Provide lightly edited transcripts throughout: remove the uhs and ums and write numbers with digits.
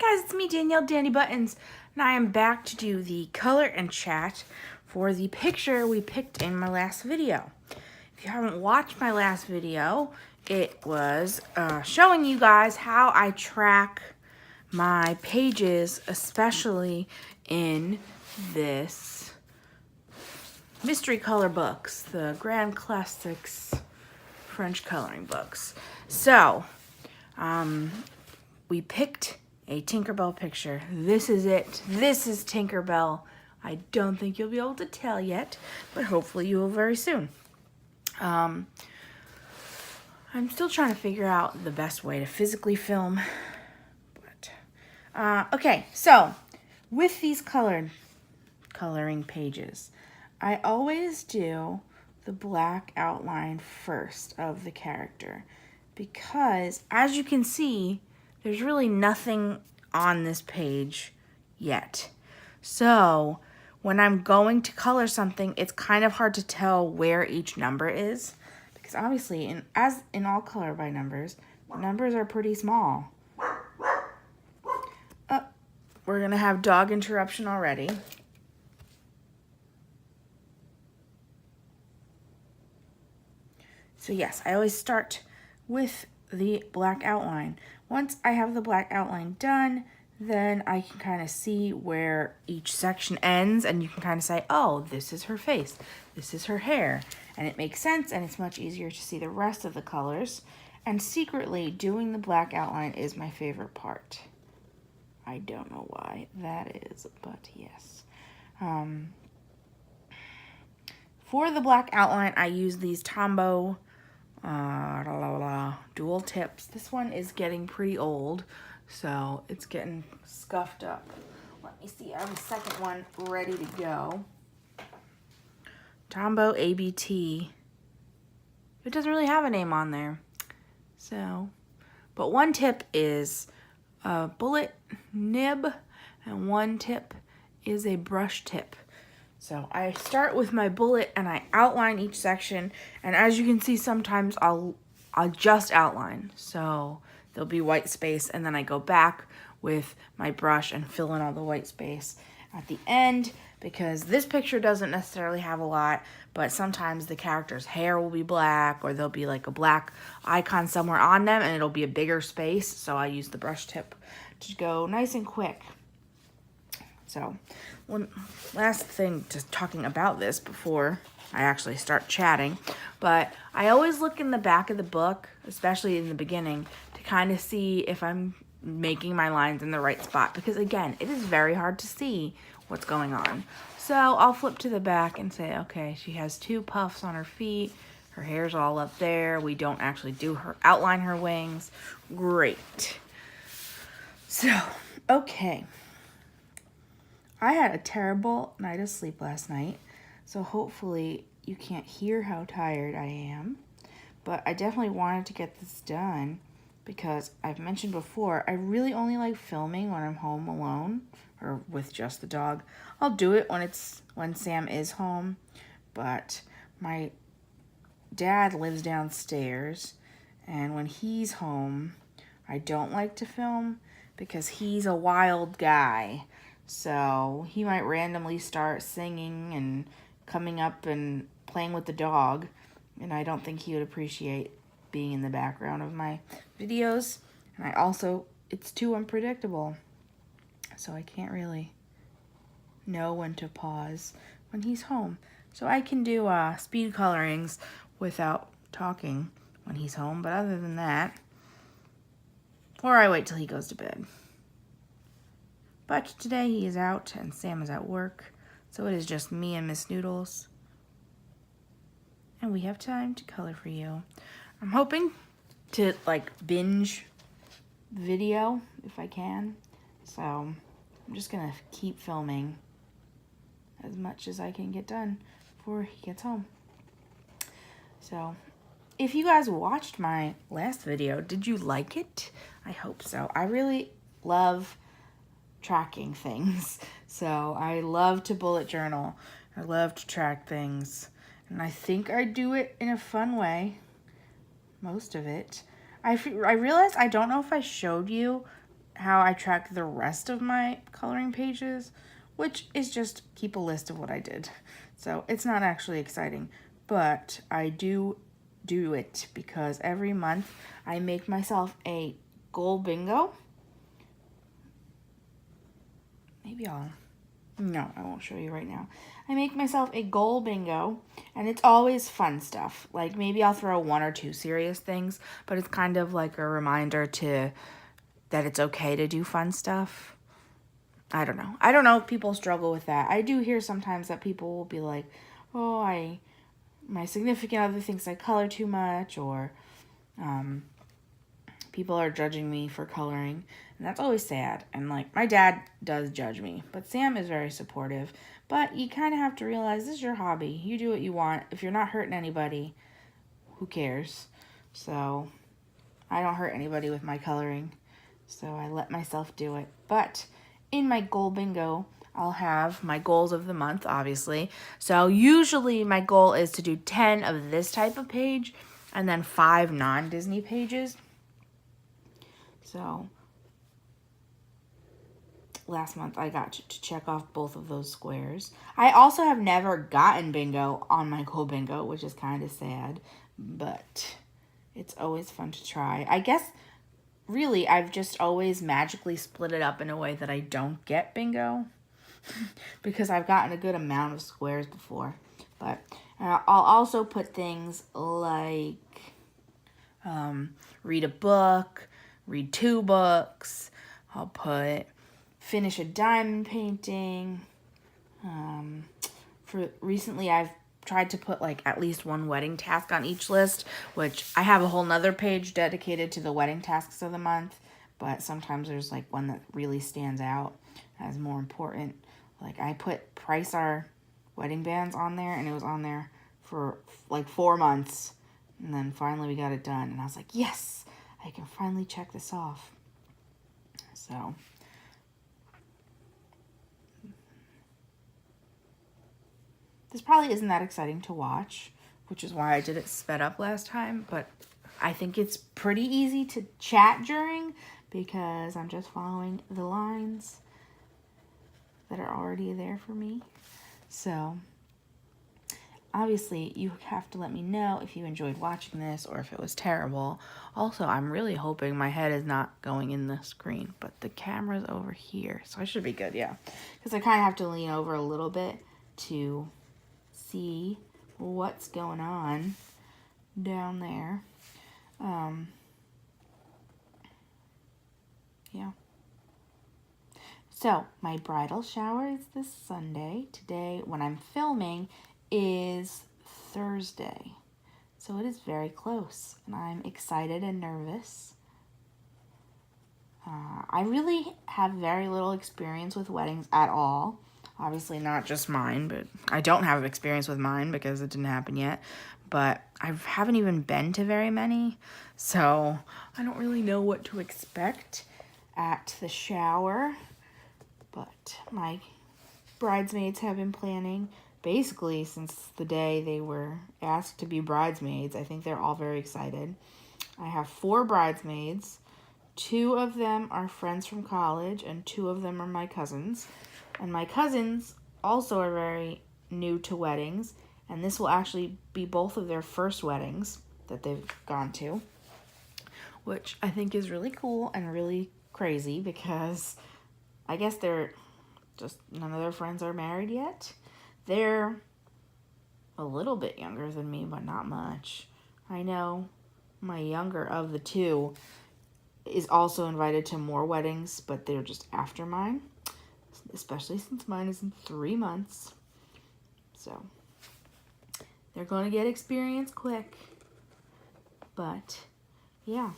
guys, it's me, Danielle Danny Buttons, and I am back to do the color and chat for the picture we picked in my last video. If you haven't watched my last video, it was showing you guys how I track my pages, especially in this mystery color books, the Grand Classics French coloring books. So, we picked a Tinkerbell picture. This is it. This is Tinkerbell. I don't think you'll be able to tell yet, but hopefully you will very soon. I'm still trying to figure out the best way to physically film. But okay, so with these coloring pages, I always do the black outline first of the character because, as you can see, there's really nothing on this page yet. So when I'm going to color something, it's kind of hard to tell where each number is because obviously, as in all color by numbers, the numbers are pretty small. We're gonna have dog interruption already. So yes, I always start with the black outline. Once I have the black outline done, then I can kind of see where each section ends, and you can kind of say, oh, this is her face, this is her hair, and it makes sense, and it's much easier to see the rest of the colors. And secretly, doing the black outline is my favorite part. I don't know why that is, but yes. For the black outline, I use these Tombow dual tips. This one is getting pretty old, so it's getting scuffed up. Let me see, I have a second one ready to go. Tombow ABT. It doesn't really have a name on there. So, but one tip is a bullet nib, and one tip is a brush tip. So I start with my bullet and I outline each section, and as you can see, sometimes I'll just outline. So there'll be white space, and then I go back with my brush and fill in all the white space at the end, because this picture doesn't necessarily have a lot, but sometimes the character's hair will be black, or there'll be like a black icon somewhere on them and it'll be a bigger space. So I use the brush tip to go nice and quick. So, one last thing, just talking about this before I actually start chatting, but I always look in the back of the book, especially in the beginning, to kind of see if I'm making my lines in the right spot, because again, it is very hard to see what's going on. So I'll flip to the back and say, okay, she has two puffs on her feet, her hair's all up there, we don't actually outline her wings. Great. So, okay. I had a terrible night of sleep last night, so hopefully you can't hear how tired I am, but I definitely wanted to get this done because I've mentioned before, I really only like filming when I'm home alone or with just the dog. I'll do it when Sam is home, but my dad lives downstairs, and when he's home, I don't like to film because he's a wild guy. So he might randomly start singing and coming up and playing with the dog, and I don't think he would appreciate being in the background of my videos. And it's too unpredictable, so I can't really know when to pause when he's home. So I can do speed colorings without talking when he's home, but other than that, or I wait till he goes to bed. But today he is out and Sam is at work, so it is just me and Miss Noodles. And we have time to color for you. I'm hoping to binge video if I can. So I'm just gonna keep filming as much as I can get done before he gets home. So if you guys watched my last video, did you like it? I hope so. I really love tracking things. So I love to bullet journal. I love to track things. And I think I do it in a fun way. Most of it. I realized I don't know if I showed you how I track the rest of my coloring pages, which is just keep a list of what I did. So it's not actually exciting, but I do it because every month I make myself a goal bingo. No, I won't show you right now. I make myself a goal bingo, and it's always fun stuff. Like maybe I'll throw 1 or 2 serious things, but it's kind of like a reminder that it's okay to do fun stuff. I don't know. I don't know if people struggle with that. I do hear sometimes that people will be like, oh, my significant other thinks I color too much, or people are judging me for coloring, and that's always sad. And like my dad does judge me, but Sam is very supportive. But you kind of have to realize this is your hobby. You do what you want. If you're not hurting anybody, who cares? So I don't hurt anybody with my coloring, so I let myself do it. But in my goal bingo, I'll have my goals of the month, obviously. So usually my goal is to do 10 of this type of page and then 5 non-Disney pages. So last month I got to check off both of those squares. I also have never gotten bingo on my goal bingo, which is kind of sad, but it's always fun to try. I guess really I've just always magically split it up in a way that I don't get bingo because I've gotten a good amount of squares before. But I'll also put things like read a book, read 2 books. I'll put finish a diamond painting. For recently I've tried to put like at least 1 wedding task on each list, which I have a whole nother page dedicated to the wedding tasks of the month, but sometimes there's like one that really stands out as more important. Like I put price our wedding bands on there, and it was on there for like 4 months, and then finally we got it done, and I was like, yes, I can finally check this off. So this probably isn't that exciting to watch, which is why I did it sped up last time, but I think it's pretty easy to chat during because I'm just following the lines that are already there for me. So obviously you have to let me know if you enjoyed watching this or if it was terrible. Also, I'm really hoping my head is not going in the screen, but the camera's over here, so I should be good, yeah. Because I kind of have to lean over a little bit to see what's going on down there. Yeah. So my bridal shower is this Sunday. Today, when I'm filming, is Thursday. So it is very close, and I'm excited and nervous. I really have very little experience with weddings at all. Obviously not just mine, but I don't have experience with mine because it didn't happen yet. But I haven't even been to very many, so I don't really know what to expect at the shower. But my bridesmaids have been planning basically since the day they were asked to be bridesmaids. I think they're all very excited. I have 4 bridesmaids. 2 of them are friends from college, and 2 of them are my cousins. And my cousins also are very new to weddings, and this will actually be both of their first weddings that they've gone to, which I think is really cool and really crazy because I guess none of their friends are married yet. They're a little bit younger than me, but not much. I know my younger of the 2 is also invited to more weddings, but they're just after mine, especially since mine is in 3 months. So they're going to get experience quick. But yeah,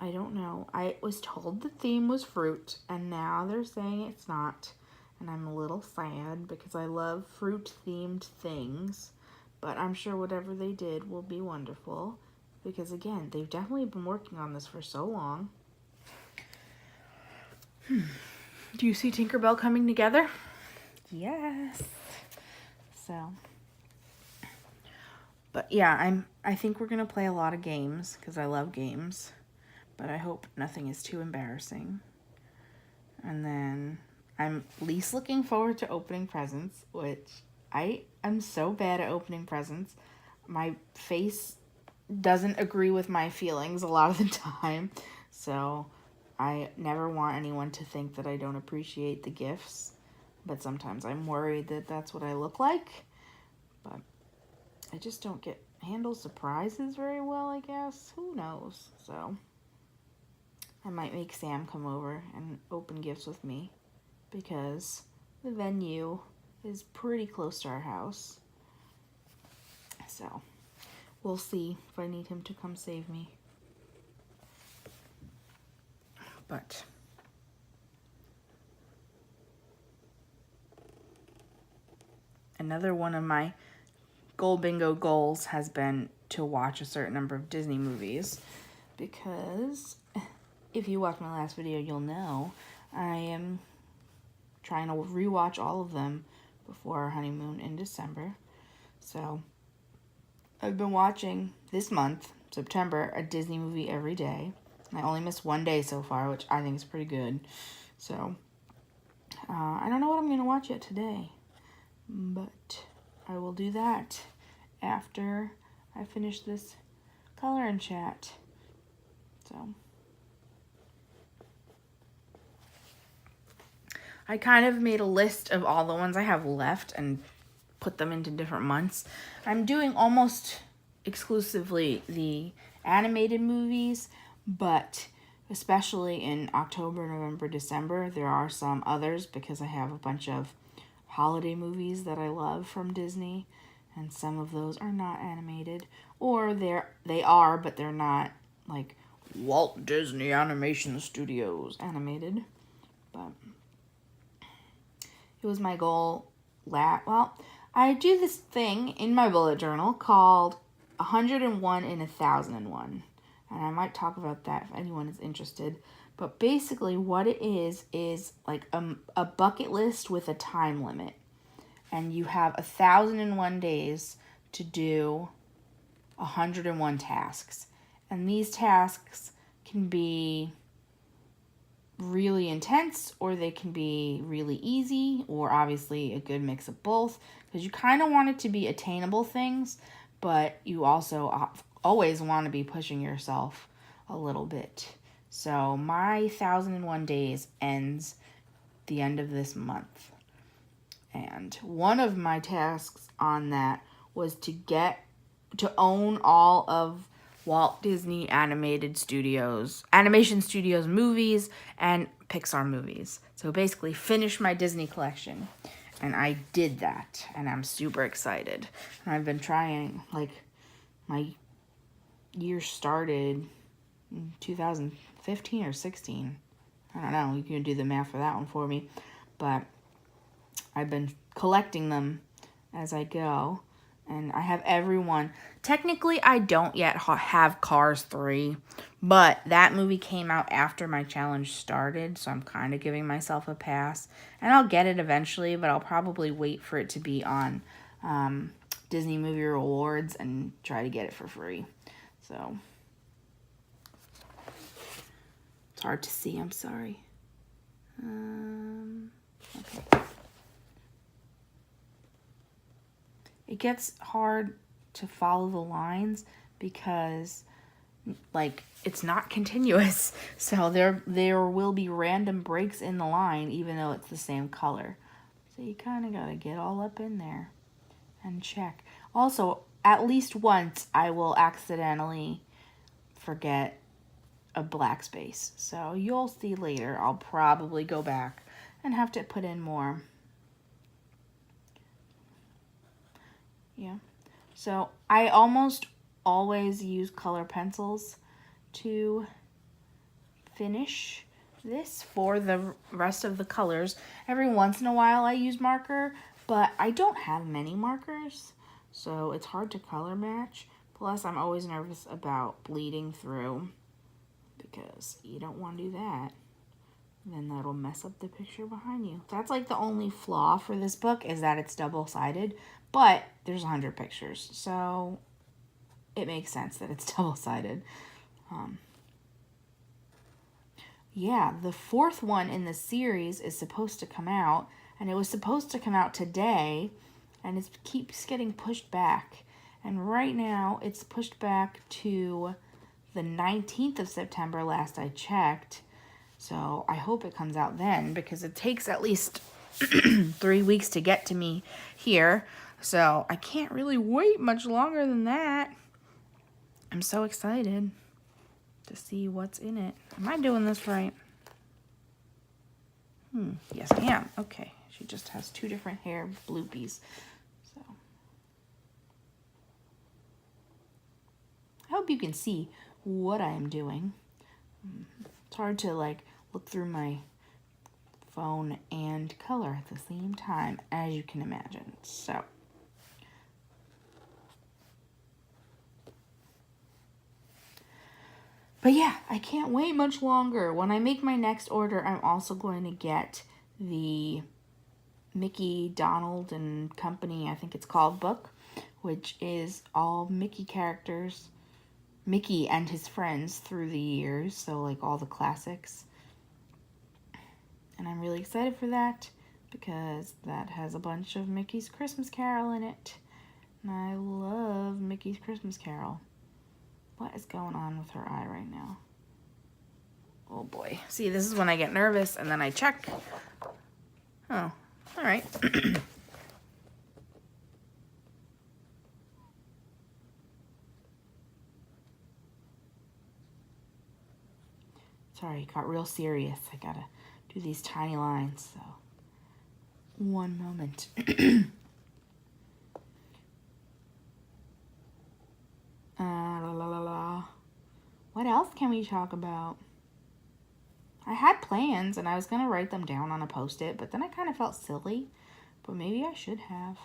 I don't know. I was told the theme was fruit, and now they're saying it's not. And I'm a little sad because I love fruit-themed things. But I'm sure whatever they did will be wonderful. Because again, they've definitely been working on this for so long. Do you see Tinkerbell coming together? Yes. So, but yeah, I think we're gonna play a lot of games because I love games. but I hope nothing is too embarrassing. And then I'm least looking forward to opening presents, which I am so bad at opening presents. My face doesn't agree with my feelings a lot of the time, so I never want anyone to think that I don't appreciate the gifts, but sometimes I'm worried that that's what I look like. But I just don't handle surprises very well, I guess. Who knows? So I might make Sam come over and open gifts with me, because the venue is pretty close to our house. So we'll see if I need him to come save me. But another one of my goal bingo goals has been to watch a certain number of Disney movies, because if you watch my last video, you'll know I am trying to rewatch all of them before our honeymoon in December. So I've been watching this month, September, a Disney movie every day. I only missed one day so far, which I think is pretty good. So I don't know what I'm going to watch yet today, but I will do that after I finish this color and chat. So I kind of made a list of all the ones I have left and put them into different months. I'm doing almost exclusively the animated movies, but especially in October, November, December, there are some others, because I have a bunch of holiday movies that I love from Disney, and some of those are not animated, or they are, but they're not like Walt Disney Animation Studios animated. But it was my goal I do this thing in my bullet journal called 101 in 1001. And I might talk about that if anyone is interested. But basically what it is like a bucket list with a time limit. And you have 1001 days to do 101 tasks. And these tasks can be really intense, or they can be really easy, or obviously a good mix of both, because you kind of want it to be attainable things, but you also always want to be pushing yourself a little bit. So my 1001 days ends the end of this month, and one of my tasks on that was to own all of Walt Disney Animation Studios movies and Pixar movies. So basically finish my Disney collection. And I did that, and I'm super excited. And I've been trying, like, my year started in 2015 or 16. I don't know, you can do the math for that one for me. But I've been collecting them as I go. And I have everyone. Technically, I don't yet have Cars 3, but that movie came out after my challenge started, so I'm kind of giving myself a pass. And I'll get it eventually, but I'll probably wait for it to be on Disney Movie Rewards and try to get it for free. So it's hard to see, I'm sorry. Okay. It gets hard to follow the lines because, like, it's not continuous. So there will be random breaks in the line, even though it's the same color. So you kind of got to get all up in there and check. Also, at least once, I will accidentally forget a black space. So you'll see later. I'll probably go back and have to put in more. Yeah, so I almost always use color pencils to finish this for the rest of the colors. Every once in a while I use marker, but I don't have many markers, so it's hard to color match. Plus, I'm always nervous about bleeding through, because you don't want to do that. Then that'll mess up the picture behind you. That's like the only flaw for this book, is that it's double-sided. But there's 100 pictures, so it makes sense that it's double-sided. yeah, the 4th one in the series is supposed to come out, and it was supposed to come out today, and it keeps getting pushed back. And right now, it's pushed back to the 19th of September, last I checked. So I hope it comes out then, because it takes at least 3 weeks to get to me here. So I can't really wait much longer than that. I'm so excited to see what's in it. Am I doing this right? Yes, I am. Okay. She just has 2 different hair bloopies. So I hope you can see what I am doing. It's hard to like look through my phone and color at the same time, as you can imagine. So but yeah, I can't wait much longer. When I make my next order, I'm also going to get the Mickey, Donald, and Company, I think it's called, book, which is all Mickey characters, Mickey and his friends through the years, so like all the classics. And I'm really excited for that because that has a bunch of Mickey's Christmas Carol in it. And I love Mickey's Christmas Carol. What is going on with her eye right now? Oh boy. See, this is when I get nervous and then I check. Oh, all right. Sorry, it got real serious. I gotta do these tiny lines, so one moment. What else can we talk about? I had plans and I was gonna write them down on a post-it, but then I kind of felt silly, but maybe I should have.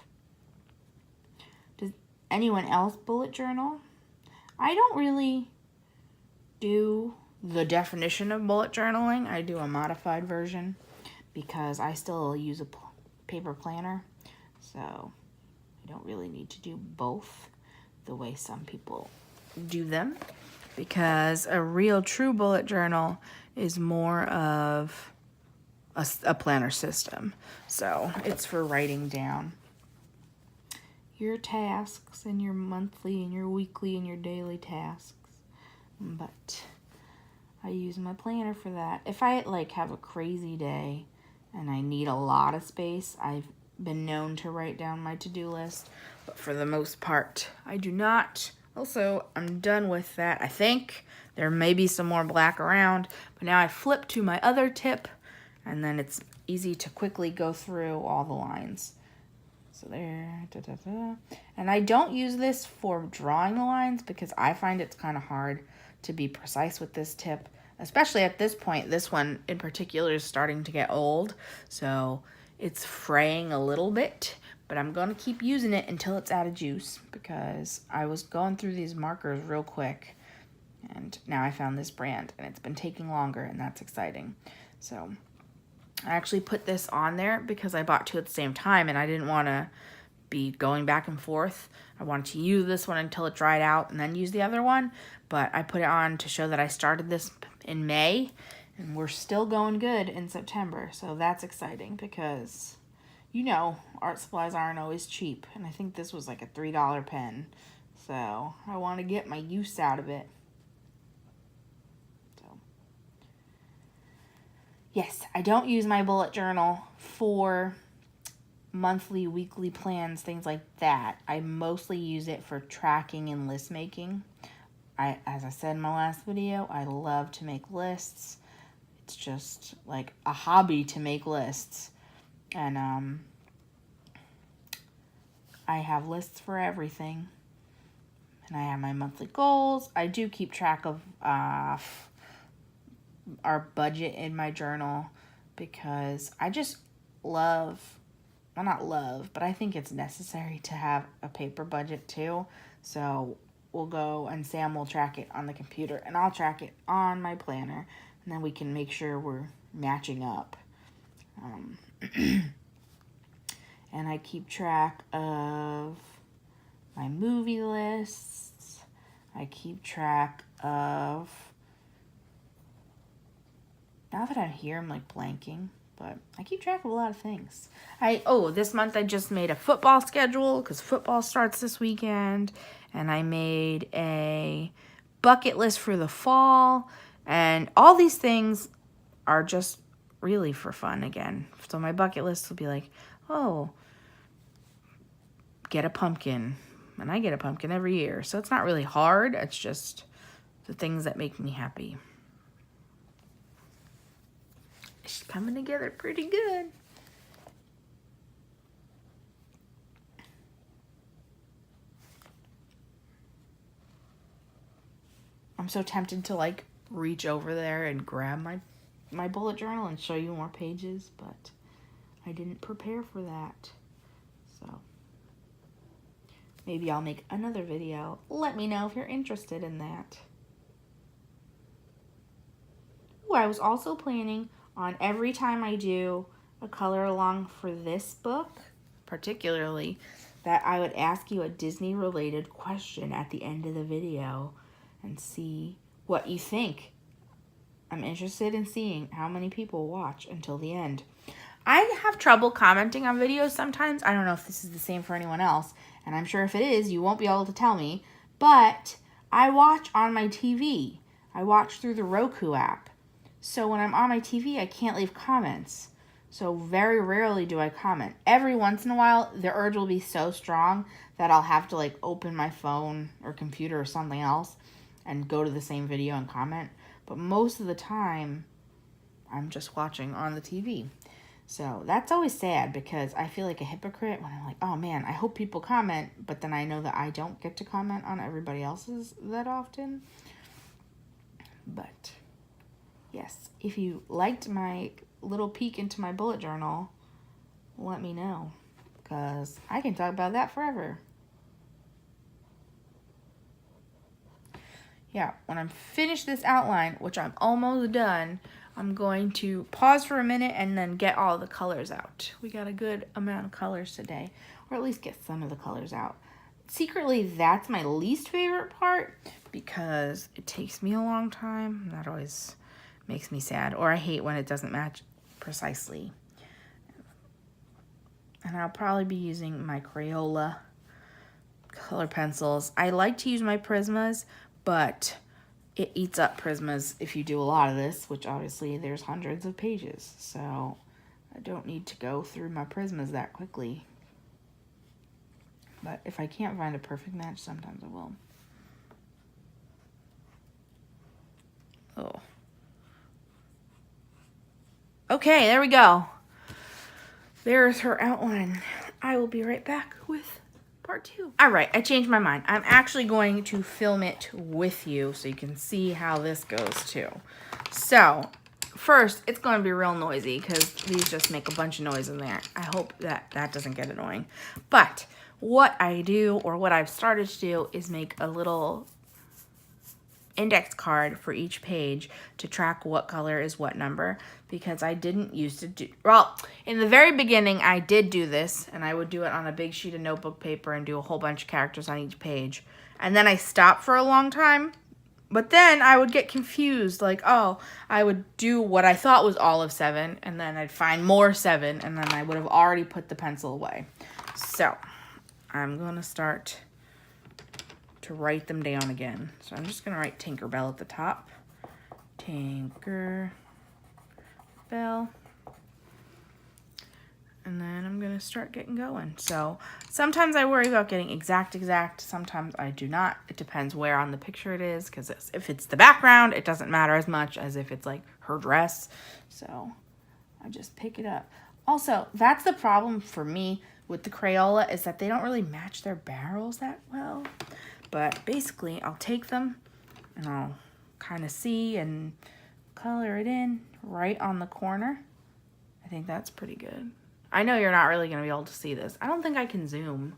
Does anyone else bullet journal? I don't really do the definition of bullet journaling. I do a modified version because I still use a paper planner, so I don't really need to do both the way some people do them, because a real true bullet journal is more of a planner system. So it's for writing down your tasks and your monthly and your weekly and your daily tasks. But I use my planner for that. If I like have a crazy day and I need a lot of space, I've been known to write down my to-do list, but for the most part, I do not. Also, I'm done with that. I think there may be some more black around, but now I flip to my other tip, and then it's easy to quickly go through all the lines. So there, And I don't use this for drawing the lines because I find it's kind of hard to be precise with this tip, especially at this point. This one in particular is starting to get old, so it's fraying a little bit, but I'm going to keep using it until it's out of juice because I was going through these markers real quick, and now I found this brand, and it's been taking longer, and that's exciting. So I actually put this on there because I bought 2 at the same time, and I didn't want to be going back and forth. I wanted to use this one until it dried out and then use the other one, but I put it on to show that I started this in May, and we're still going good in September, so that's exciting because, you know, art supplies aren't always cheap, and I think this was like a $3 pen, so I want to get my use out of it. So, yes, I don't use my bullet journal for monthly, weekly plans, things like that. I mostly use it for tracking and list making. As I said in my last video, I love to make lists. It's just like a hobby to make lists. And I have lists for everything. And I have my monthly goals. I do keep track of our budget in my journal because I just love, well, not love, but I think it's necessary to have a paper budget too. So we'll go and Sam will track it on the computer and I'll track it on my planner, and then we can make sure we're matching up. And I keep track of my movie lists. I keep track of Now that I'm here, I'm like blanking, but I keep track of a lot of things. This month I just made a football schedule because football starts this weekend, and I made a bucket list for the fall, and all these things are just really for fun again. So my bucket list will be like, oh, get a pumpkin, and I get a pumpkin every year. So it's not really hard. It's just the things that make me happy. It's coming together pretty good. I'm so tempted to like reach over there and grab my bullet journal and show you more pages, but I didn't prepare for that. So maybe I'll make another video. Let me know if you're interested in that. Ooh, I was also planning on every time I do a color along for this book, particularly, that I would ask you a Disney related question at the end of the video and see what you think. I'm interested in seeing how many people watch until the end. I have trouble commenting on videos sometimes. I don't know if this is the same for anyone else, and I'm sure if it is, you won't be able to tell me, but I watch on my TV. I watch through the Roku app. So when I'm on my TV, I can't leave comments. So very rarely do I comment. Every once in a while, the urge will be so strong that I'll have to like open my phone or computer or something else and go to the same video and comment. But most of the time, I'm just watching on the TV. So that's always sad because I feel like a hypocrite when I'm like, oh man, I hope people comment, but then I know that I don't get to comment on everybody else's that often. But yes, if you liked my little peek into my bullet journal, let me know, because I can talk about that forever. Yeah, when I'm finished this outline, which I'm almost done, I'm going to pause for a minute and then get all the colors out. We got a good amount of colors today, or at least get some of the colors out. Secretly, that's my least favorite part because it takes me a long time. That always makes me sad, or I hate when it doesn't match precisely. And I'll probably be using my Crayola color pencils. I like to use my Prismas, but it eats up Prismas if you do a lot of this, which obviously there's hundreds of pages, so I don't need to go through my Prismas that quickly. But if I can't find a perfect match, sometimes I will. Oh. Okay, there we go. There's her outline. I will be right back with part 2. All right, I changed my mind. I'm actually going to film it with you so you can see how this goes too. So first, it's going to be real noisy because these just make a bunch of noise in there. I hope that doesn't get annoying. But what I do, or what I've started to do, is make a little index card for each page to track what color is what number, because I didn't used to do, well, in the very beginning I did do this, and I would do it on a big sheet of notebook paper and do a whole bunch of characters on each page, and then I stopped for a long time, but then I would get confused, like, oh, I would do what I thought was all of 7, and then I'd find more 7, and then I would have already put the pencil away. So I'm gonna start to write them down again. So I'm just going to write Tinkerbell at the top. Tinkerbell. And then I'm going to start getting going. So sometimes I worry about getting exact. Sometimes I do not. It depends where on the picture it is, because if it's the background, it doesn't matter as much as if it's like her dress. So I just pick it up. Also, that's the problem for me with the Crayola, is that they don't really match their barrels that well. But basically, I'll take them and I'll kind of see and color it in right on the corner. I think that's pretty good. I know you're not really going to be able to see this. I don't think I can zoom.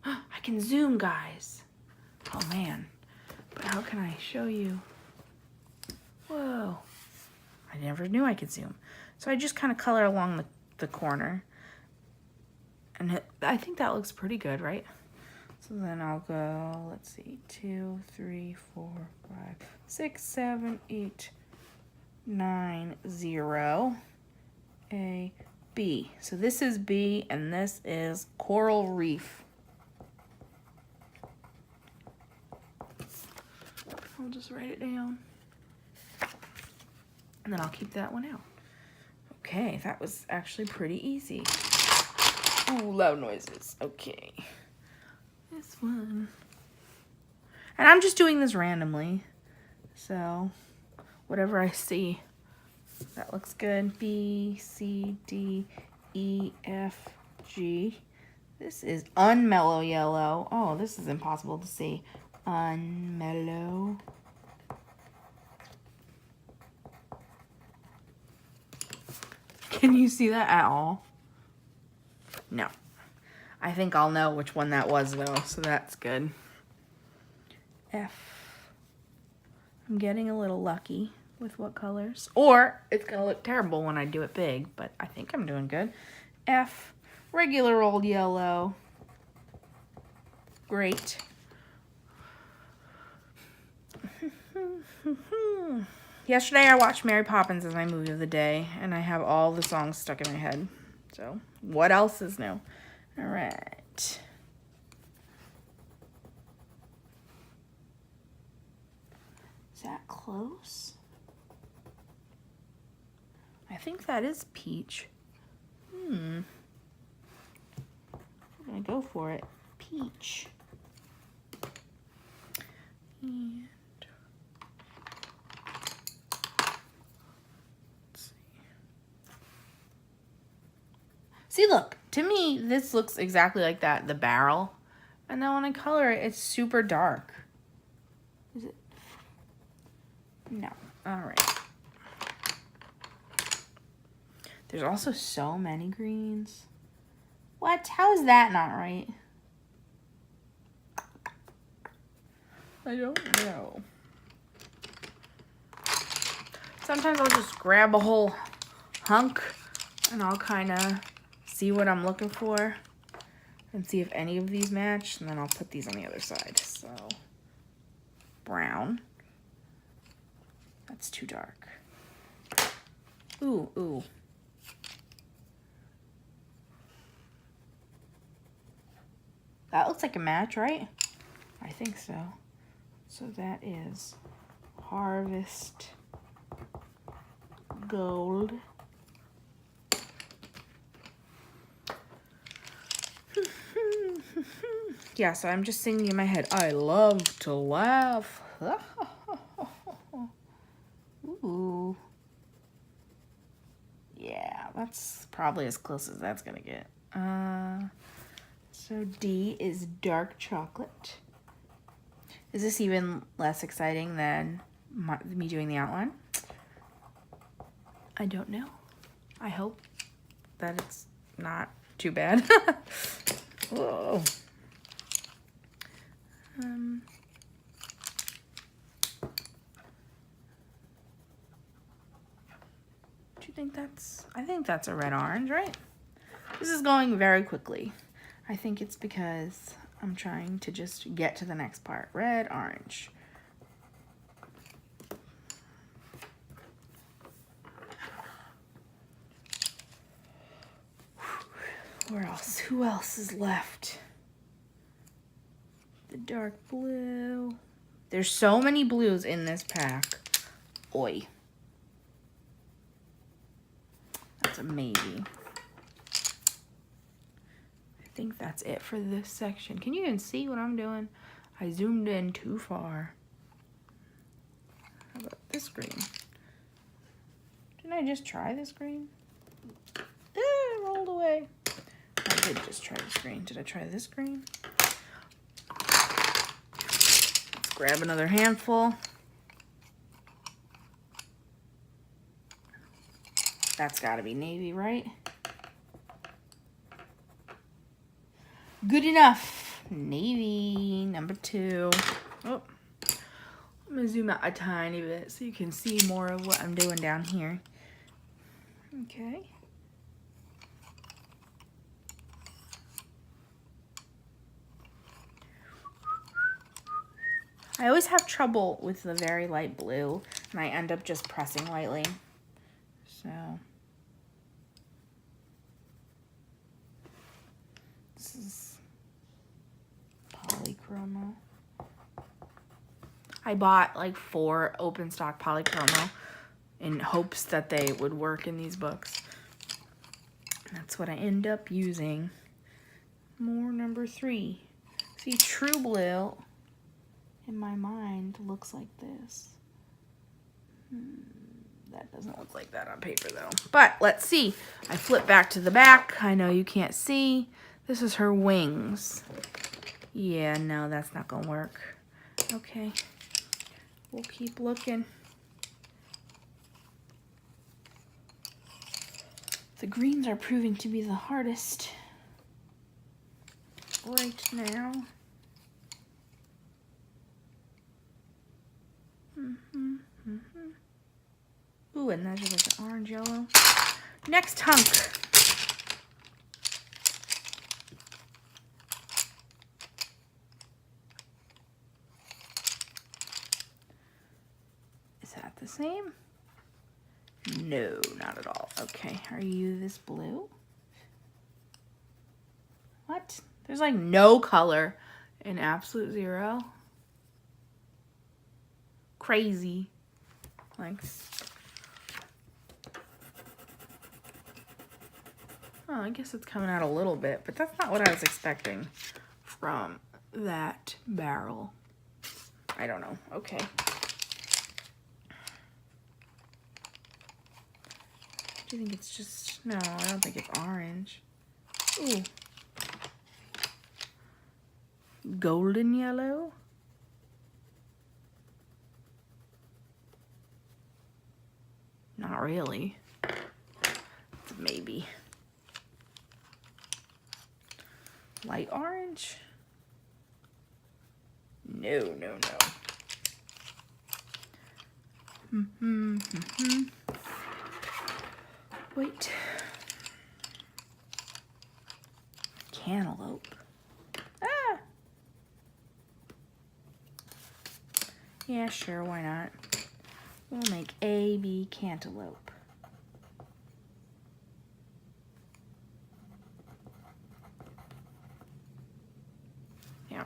I can zoom, guys. Oh, man. But how can I show you? Whoa. I never knew I could zoom. So I just kind of color along the corner. And I think that looks pretty good, right? So then I'll go, let's see, 2, 3, 4, 5, 6, 7, 8, A, B. So this is B, and this is Coral Reef. I'll just write it down. And then I'll keep that one out. Okay, that was actually pretty easy. Ooh, loud noises. Okay. This one. And I'm just doing this randomly. So, whatever I see. That looks good. B, C, D, E, F, G. This is unmellow yellow. Oh, this is impossible to see. Unmellow. Can you see that at all? No. I think I'll know which one that was though, so that's good. F. I'm getting a little lucky with what colors. Or it's gonna look terrible when I do it big, but I think I'm doing good. F. Regular old yellow. Great. Yesterday I watched Mary Poppins as my movie of the day, and I have all the songs stuck in my head. So, what else is new? All right. Is that close? I think that is peach. I'm gonna go for it. Peach. And see, look, to me, this looks exactly like that, the barrel. And then when I color it, it's super dark. Is it? No. All right. There's also so many greens. What? How is that not right? I don't know. Sometimes I'll just grab a whole hunk and I'll kind of see what I'm looking for and see if any of these match, and then I'll put these on the other side. So, brown. That's too dark. Ooh, ooh. That looks like a match, right? I think so. So that is Harvest Gold. Yeah, so I'm just singing in my head. I love to laugh. Ooh. Yeah, that's probably as close as that's gonna get. So D is dark chocolate. Is this even less exciting than me doing the outline? I don't know. I hope that it's not too bad. Whoa. Do you think that's... I think that's a red-orange, right? This is going very quickly. I think it's because I'm trying to just get to the next part. Red, orange. Where else? Who else is left? The dark blue. There's so many blues in this pack. Oi. That's a maybe. I think that's it for this section. Can you even see what I'm doing? I zoomed in too far. How about this green? Didn't I just try this green? It rolled away. I did just try this green. Did I try this green? Let's grab another handful. That's gotta be navy, right? Good enough. Navy, number 2. Oh, I'm gonna zoom out a tiny bit so you can see more of what I'm doing down here. Okay. I always have trouble with the very light blue, and I end up just pressing lightly. So this is polychromo. I bought like 4 open stock polychromo in hopes that they would work in these books. That's what I end up using. More number 3. See, True Blue in my mind looks like this. That doesn't look like that on paper though. But let's see. I flip back to the back. I know you can't see. This is her wings. Yeah, no, that's not gonna work. Okay, we'll keep looking. The greens are proving to be the hardest right now. Ooh, and there's like an orange yellow. Next hunk. Is that the same? No, not at all. Okay, are you this blue? What? There's like no color in Absolute Zero. Crazy. Like, oh, I guess it's coming out a little bit, but that's not what I was expecting from that barrel. I don't know. Okay. Do you think it's just... No, I don't think it's orange. Ooh. Golden yellow. Not really. Maybe. Light orange? No, no, no. Wait. Cantaloupe. Ah! Yeah, sure, why not? We'll make A, B, cantaloupe. Yeah.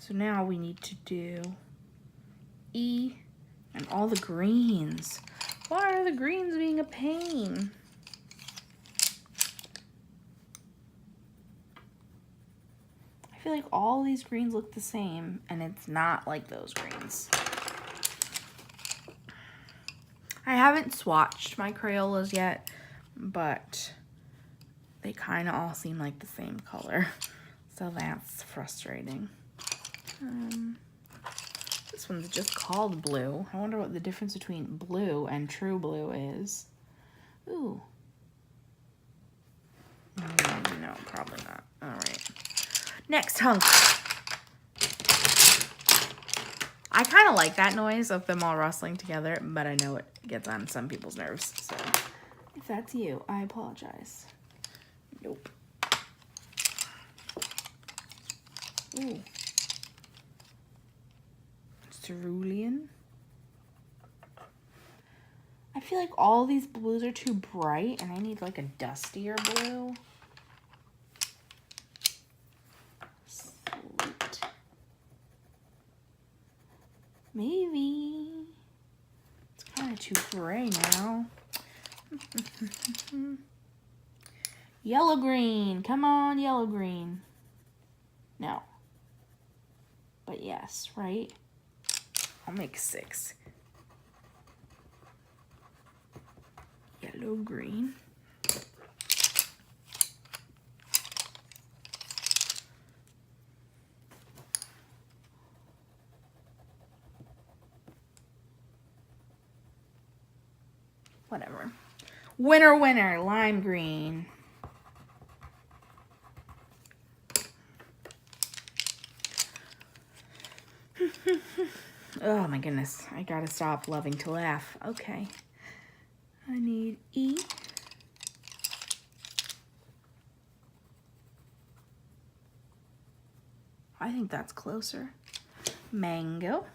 So now we need to do E and all the greens. Why are the greens being a pain? I feel like all these greens look the same, and it's not like those greens. I haven't swatched my Crayolas yet, but they kind of all seem like the same color, so that's frustrating. This one's just called blue. I wonder what the difference between blue and True Blue is. Ooh. No, probably not. All right. Next hunk. I kind of like that noise of them all rustling together, but I know it gets on some people's nerves. So if that's you, I apologize. Nope. Ooh. Cerulean. I feel like all these blues are too bright, and I need like a dustier blue. Sweet. Maybe. It's kind of too gray now. Yellow green. Come on, yellow green. No. But yes, right? I'll make 6. Yellow green. Whatever. Winner, winner, lime green. Oh my goodness, I gotta stop loving to laugh. Okay. I need E. I I think that's closer. Mango.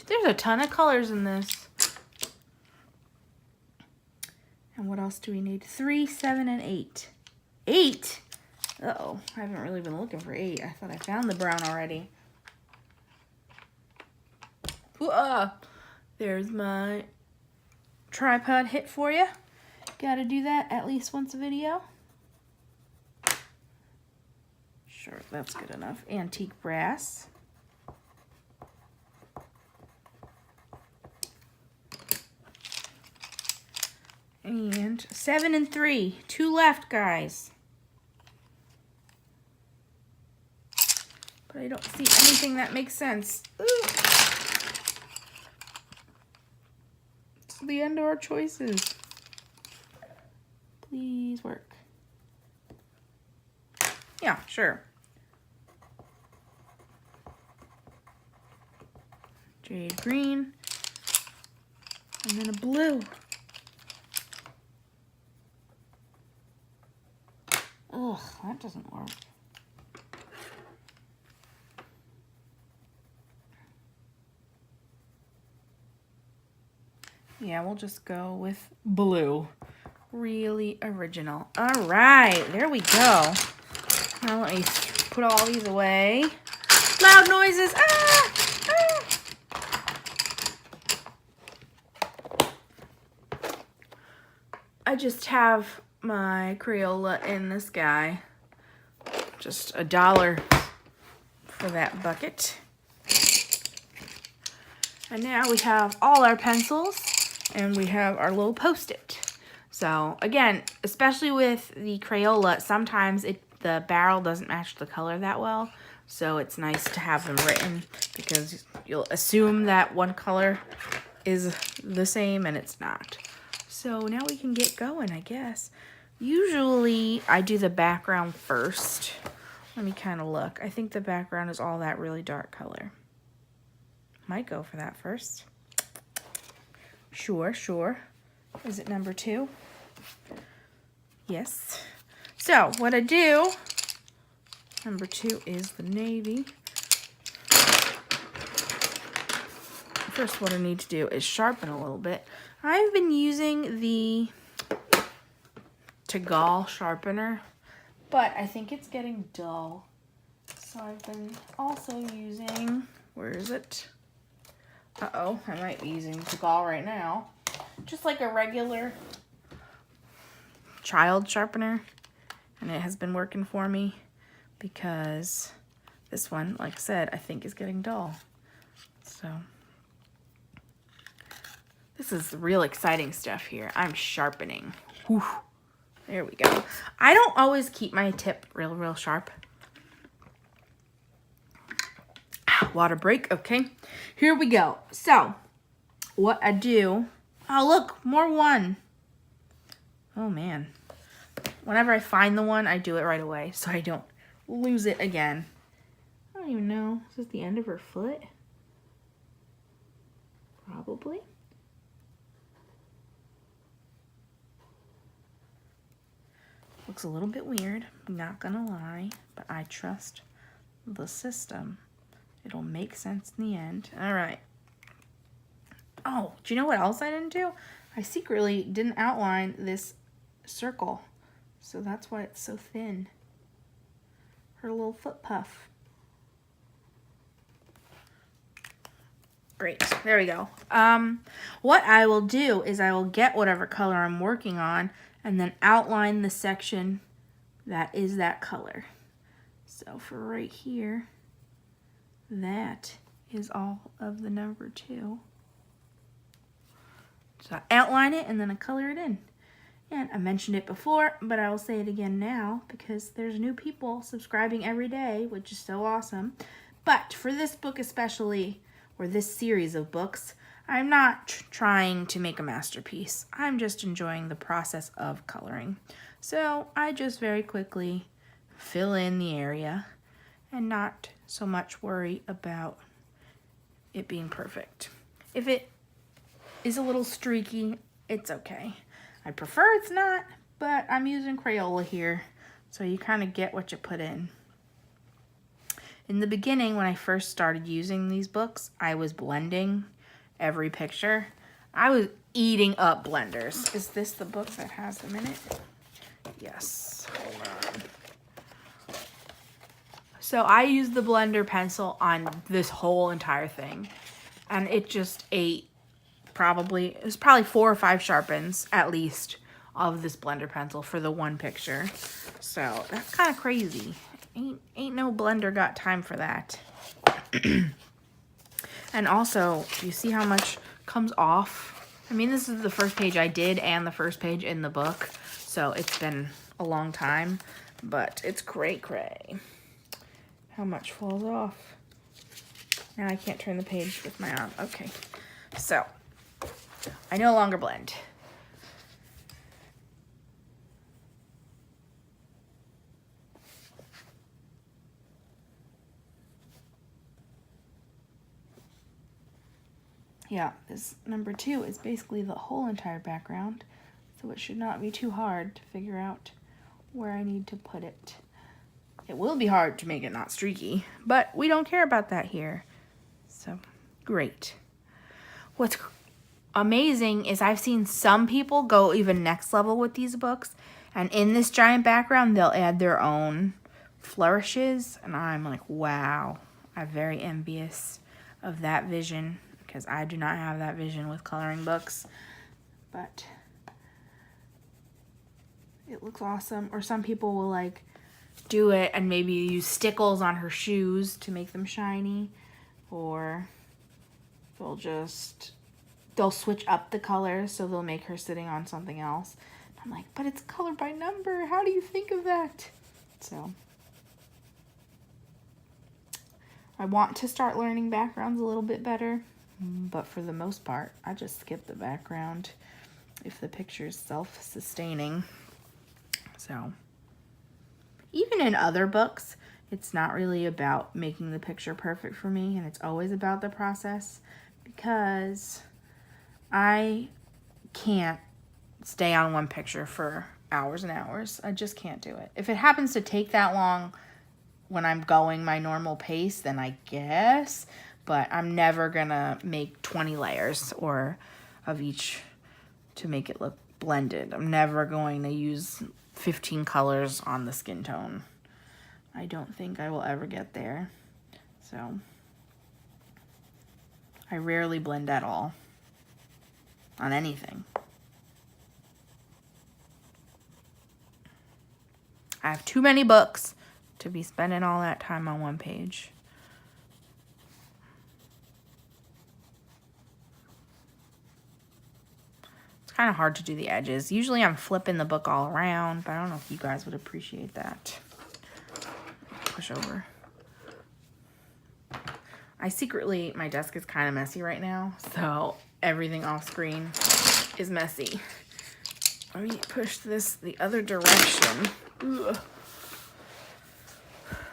There's a ton of colors in this. And what else do we need? 3, 7, and 8. 8? Uh-oh, I haven't really been looking for 8. I thought I found the brown already. There's my tripod hit for you. Gotta do that at least once a video. Sure, that's good enough. Antique brass. And 7 and 3. 2 left, guys. But I don't see anything that makes sense. Ooh. It's the end of our choices. Please work. Yeah, sure. Jade green. And then a blue. Ugh, that doesn't work. Yeah, we'll just go with blue. Really original. All right, there we go. Now let me put all these away. Loud noises. Ah! Ah! I just have my Crayola in this guy. Just $1 for that bucket. And now we have all our pencils and we have our little Post-it. So again, especially with the Crayola, sometimes the barrel doesn't match the color that well. So it's nice to have them written because you'll assume that one color is the same and it's not. So now we can get going, I guess. Usually I do the background first. Let me kind of look. I think the background is all that really dark color. Might go for that first. Sure, sure. Is it number 2? Yes. So what I do, number 2 is the navy. First, what I need to do is sharpen a little bit. I've been using the Bridal sharpener, but I think it's getting dull. So I've been also using, where is it? Uh-oh, I might be using Bridal right now. Just like a regular child sharpener. And it has been working for me because this one, like I said, I think is getting dull. So this is real exciting stuff here. I'm sharpening. Whew. There we go. I don't always keep my tip real sharp. Water break, okay. Here we go. So, what I do, oh look, more 1. Oh man. Whenever I find the one, I do it right away so I don't lose it again. I don't even know. Is this the end of her foot? Probably. Looks a little bit weird, I'm not gonna lie, but I trust the system. It'll make sense in the end. All right. Oh, do you know what else I didn't do? I secretly didn't outline this circle, so that's why it's so thin. Her little foot puff. Great, there we go. What I will do is I will get whatever color I'm working on and then outline the section that is that color. So for right here, that is all of the number 2. So I outline it and then I color it in. And I mentioned it before, but I will say it again now because there's new people subscribing every day, which is so awesome. But for this book especially, or this series of books, I'm not trying to make a masterpiece. I'm just enjoying the process of coloring. So I just very quickly fill in the area and not so much worry about it being perfect. If it is a little streaky, it's okay. I prefer it's not, but I'm using Crayola here, So you kind of get what you put in. In the beginning, when I first started using these books, I was blending every picture. I was eating up blenders. Is this the book that has them in it? Yes, hold on. So I used the blender pencil on this whole entire thing. And it just ate it was probably 4 or 5 sharpens at least of this blender pencil for the one picture. So that's kind of crazy. Ain't no blender got time for that. And also, you see how much comes off? I mean, this is the first page I did and the first page in the book. So it's been a long time, but it's cray. How much falls off? Now I can't turn the page with my arm. Okay, so I no longer blend. Yeah, this number 2 is basically the whole entire background, so it should not be too hard to figure out where I need to put it. It will be hard to make it not streaky, but we don't care about that here. So, great. What's amazing is I've seen some people go even next level with these books, and in this giant background, they'll add their own flourishes, and I'm like, wow, I'm very envious of that vision, because I do not have that vision with coloring books, but it looks awesome. Or some people will like do it and maybe use stickles on her shoes to make them shiny, or they'll switch up the colors, so they'll make her sitting on something else. I'm like, but it's color by number. How do you think of that? So I want to start learning backgrounds a little bit better, but for the most part, I just skip the background if the picture is self-sustaining. So even in other books, it's not really about making the picture perfect for me, and it's always about the process, because I can't stay on one picture for hours and hours. I just can't do it. If it happens to take that long when I'm going my normal pace, then I guess, but I'm never gonna make 20 layers or of each to make it look blended. I'm never going to use 15 colors on the skin tone. I don't think I will ever get there. So I rarely blend at all on anything. I have too many books to be spending all that time on one page. It's kind of hard to do the edges. Usually I'm flipping the book all around, but I don't know if you guys would appreciate that. Push over. My desk is kind of messy right now, so everything off screen is messy. Let me push this the other direction. Ugh.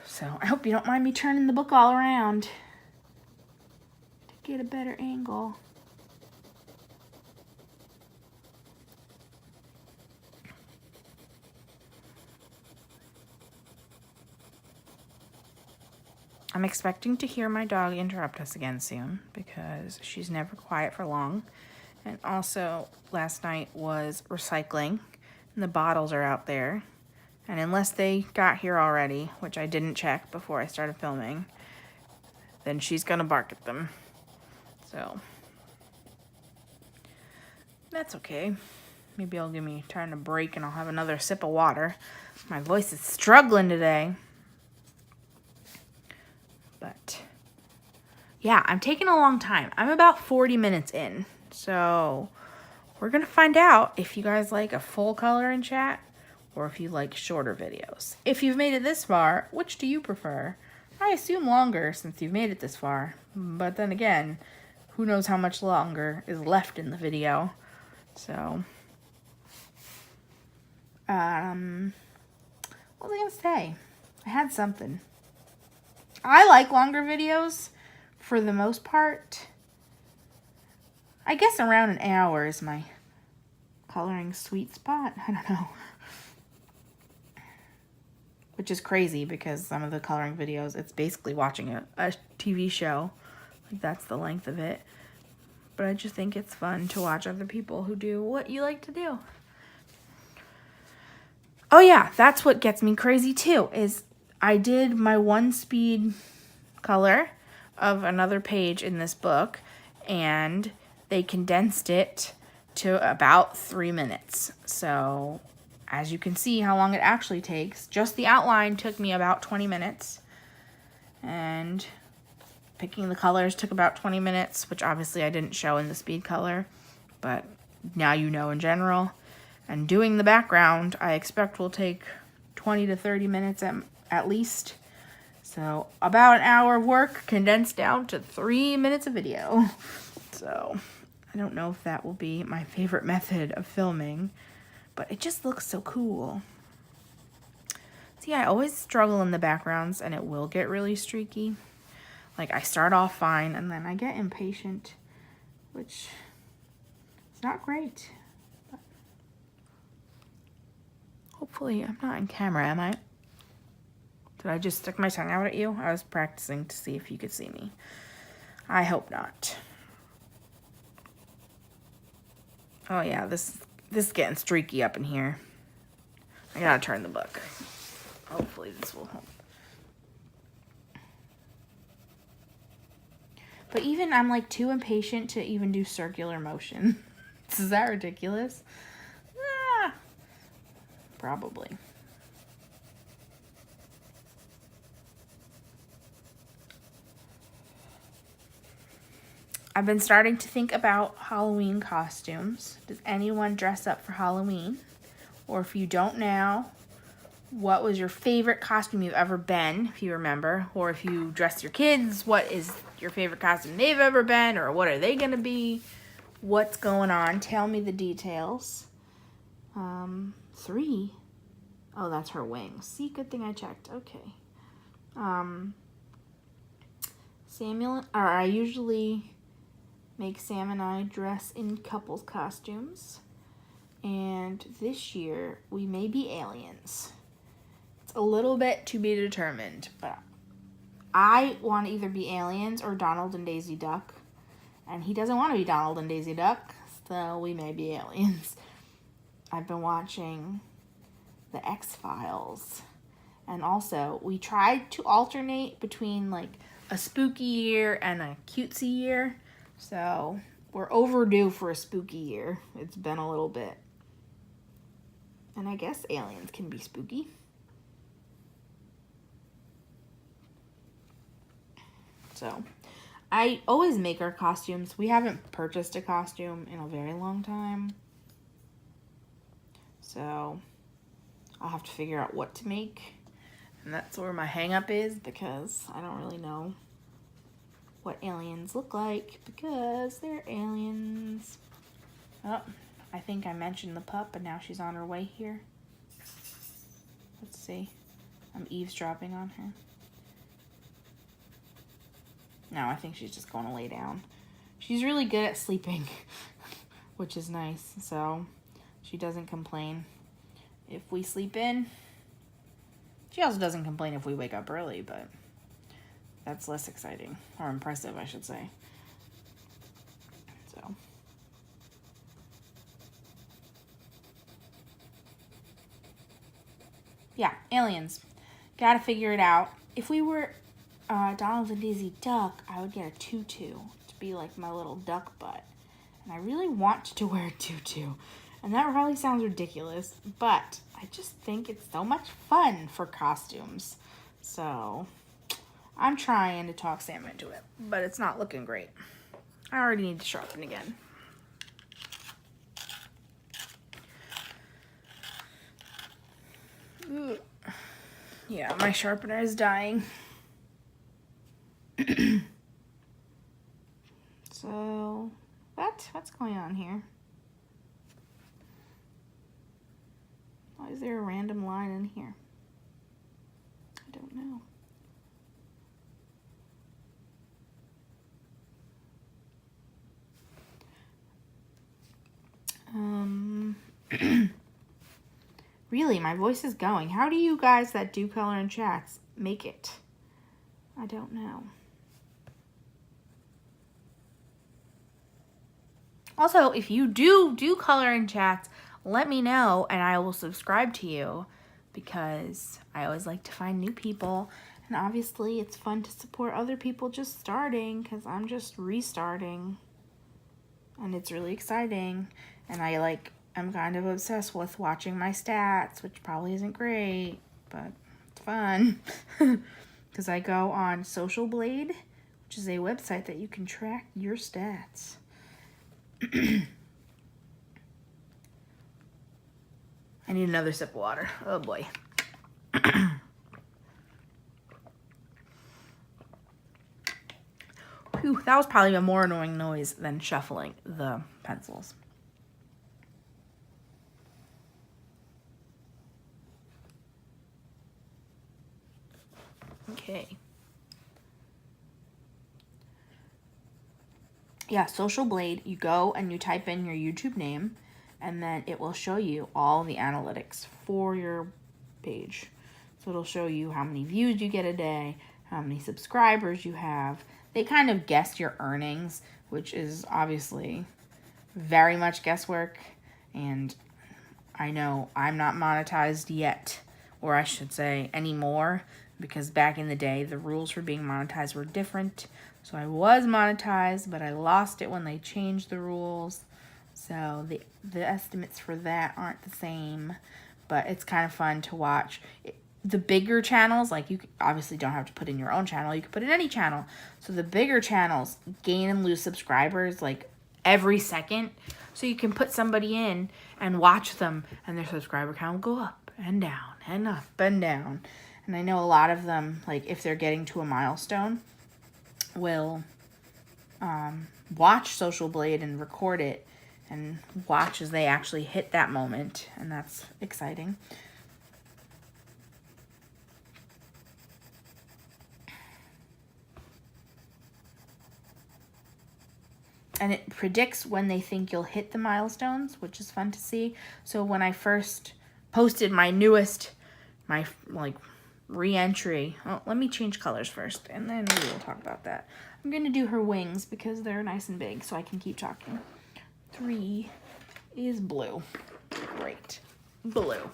So I hope you don't mind me turning the book all around to get a better angle. I'm expecting to hear my dog interrupt us again soon, because she's never quiet for long. And also, last night was recycling, and the bottles are out there. And unless they got here already, which I didn't check before I started filming, then she's gonna bark at them. So that's okay. Maybe I'll give me time to break and I'll have another sip of water. My voice is struggling today. But yeah, I'm taking a long time. I'm about 40 minutes in. So we're going to find out if you guys like a full color in chat or if you like shorter videos. If you've made it this far, which do you prefer? I assume longer since you've made it this far. But then again, who knows how much longer is left in the video. So, what was I going to say? I had something. I like longer videos for the most part. I guess around an hour is my coloring sweet spot. I don't know. which is crazy because some of the coloring videos, it's basically watching a TV show. Like, that's the length of it. But I just think it's fun to watch other people who do what you like to do. Oh yeah, that's what gets me crazy too, is I did my 1-speed color of another page in this book, and they condensed it to about 3 minutes. So as you can see how long it actually takes, just the outline took me about 20 minutes. And picking the colors took about 20 minutes, which obviously I didn't show in the speed color, but now you know in general. And doing the background, I expect will take 20 to 30 minutes at least. So about an hour of work condensed down to 3 minutes of video. So I don't know if that will be my favorite method of filming, but it just looks so cool. See, I always struggle in the backgrounds, and it will get really streaky. Like, I start off fine, and then I get impatient, which is not great. But hopefully, I'm not in camera, am I? Did I just stick my tongue out at you? I was practicing to see if you could see me. I hope not. Oh yeah, this is getting streaky up in here. I gotta turn the book. Hopefully this will help. But even I'm like too impatient to even do circular motion. Is that ridiculous? Ah, probably. I've been starting to think about Halloween costumes. Does anyone dress up for Halloween? Or if you don't now, what was your favorite costume you've ever been, if you remember? Or if you dress your kids, what is your favorite costume they've ever been? Or what are they going to be? What's going on? Tell me the details. 3. Oh, that's her wings. See, good thing I checked. Okay. I usually make Sam and I dress in couples costumes. And this year, we may be aliens. It's a little bit to be determined, but I want to either be aliens or Donald and Daisy Duck. And he doesn't want to be Donald and Daisy Duck, so we may be aliens. I've been watching The X-Files. And also, we tried to alternate between like a spooky year and a cutesy year. So, we're overdue for a spooky year. It's been a little bit. And I guess aliens can be spooky. So, I always make our costumes. We haven't purchased a costume in a very long time. So, I'll have to figure out what to make. And that's where my hang-up is, because I don't really know what aliens look like, because they're aliens. Oh, I think I mentioned the pup, and now she's on her way here. Let's see. I'm eavesdropping on her. No, I think she's just going to lay down. She's really good at sleeping, which is nice, so she doesn't complain if we sleep in. She also doesn't complain if we wake up early, but that's less exciting, or impressive, I should say. So. Yeah, aliens. Gotta figure it out. If we were Donald and Daisy Duck, I would get a tutu to be like my little duck butt. And I really want to wear a tutu. And that probably sounds ridiculous, but I just think it's so much fun for costumes. So I'm trying to talk Sam into it, but it's not looking great. I already need to sharpen again. Ooh. Yeah, my sharpener is dying. So, what's going on here? Why is there a random line in here? I don't know. Really, my voice is going. How do you guys that do color in chats make it? I don't know. Also, if you do color in chats, let me know and I will subscribe to you, because I always like to find new people. And obviously, it's fun to support other people just starting, because I'm just restarting. And it's really exciting. And I'm kind of obsessed with watching my stats, which probably isn't great, but it's fun. Because I go on Social Blade, which is a website that you can track your stats. I need another sip of water. Oh boy. Whew, that was probably a more annoying noise than shuffling the pencils. Okay. Yeah, Social Blade, you go and you type in your YouTube name, and then it will show you all the analytics for your page. So it'll show you how many views you get a day, how many subscribers you have. They kind of guess your earnings, which is obviously very much guesswork. And I know I'm not monetized yet, or I should say anymore, because back in the day, the rules for being monetized were different. So I was monetized, but I lost it when they changed the rules. So the estimates for that aren't the same, but it's kind of fun to watch. The bigger channels, like you obviously don't have to put in your own channel. You can put in any channel. So the bigger channels gain and lose subscribers like every second. So you can put somebody in and watch them, and their subscriber count will go up and down and up and down. And I know a lot of them, like if they're getting to a milestone, will watch Social Blade and record it and watch as they actually hit that moment, and that's exciting. And it predicts when they think you'll hit the milestones, which is fun to see. So when I first posted my newest, my re-entry, oh, let me change colors first, and then we will talk about that. I'm going to do her wings because they're nice and big, so I can keep talking. 3 is blue. Great. Blue.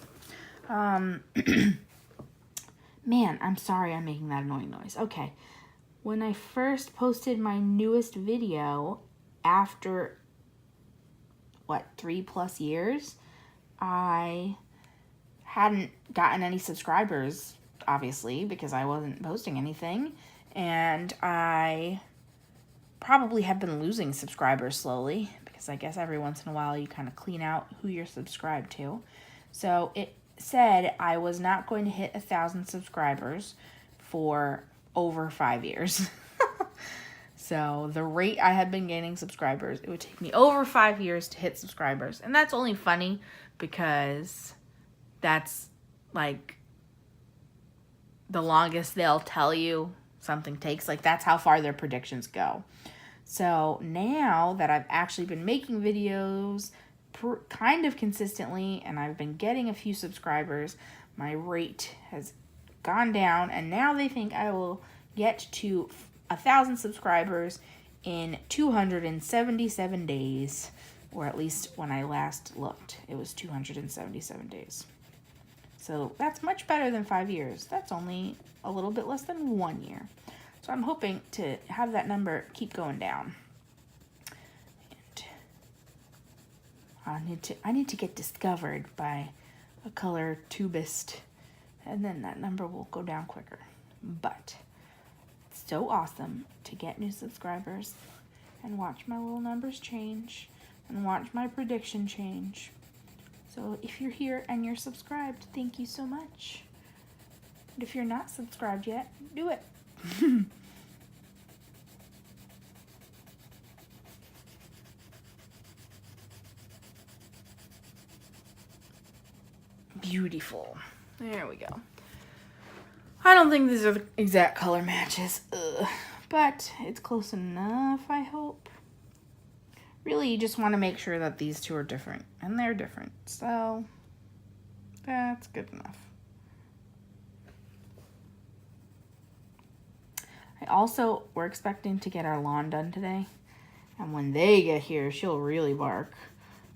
Man, I'm sorry I'm making that annoying noise. Okay. When I first posted my newest video, after, 3+ years, I hadn't gotten any subscribers, obviously, because I wasn't posting anything, and I probably have been losing subscribers slowly, because I guess every once in a while you kind of clean out who you're subscribed to. So it said I was not going to hit 1,000 subscribers for over 5 years. So the rate I had been gaining subscribers, it would take me over 5 years to hit subscribers. And that's only funny because that's like the longest they'll tell you something takes. Like that's how far their predictions go. So now that I've actually been making videos kind of consistently and I've been getting a few subscribers, my rate has gone down, and now they think I will get to 1,000 subscribers in 277 days, or at least when I last looked, it was 277 days. So that's much better than 5 years. That's only a little bit less than 1 year. So I'm hoping to have that number keep going down. And I need to get discovered by a color tubist, and then that number will go down quicker. But it's so awesome to get new subscribers and watch my little numbers change and watch my prediction change. So if you're here and you're subscribed, thank you so much. And if you're not subscribed yet, do it. Beautiful. There we go. I don't think these are the exact color matches, but it's close enough, I hope. Really, you just want to make sure that these two are different, and they're different, so That's good enough. We're expecting to get our lawn done today. And when they get here, she'll really bark.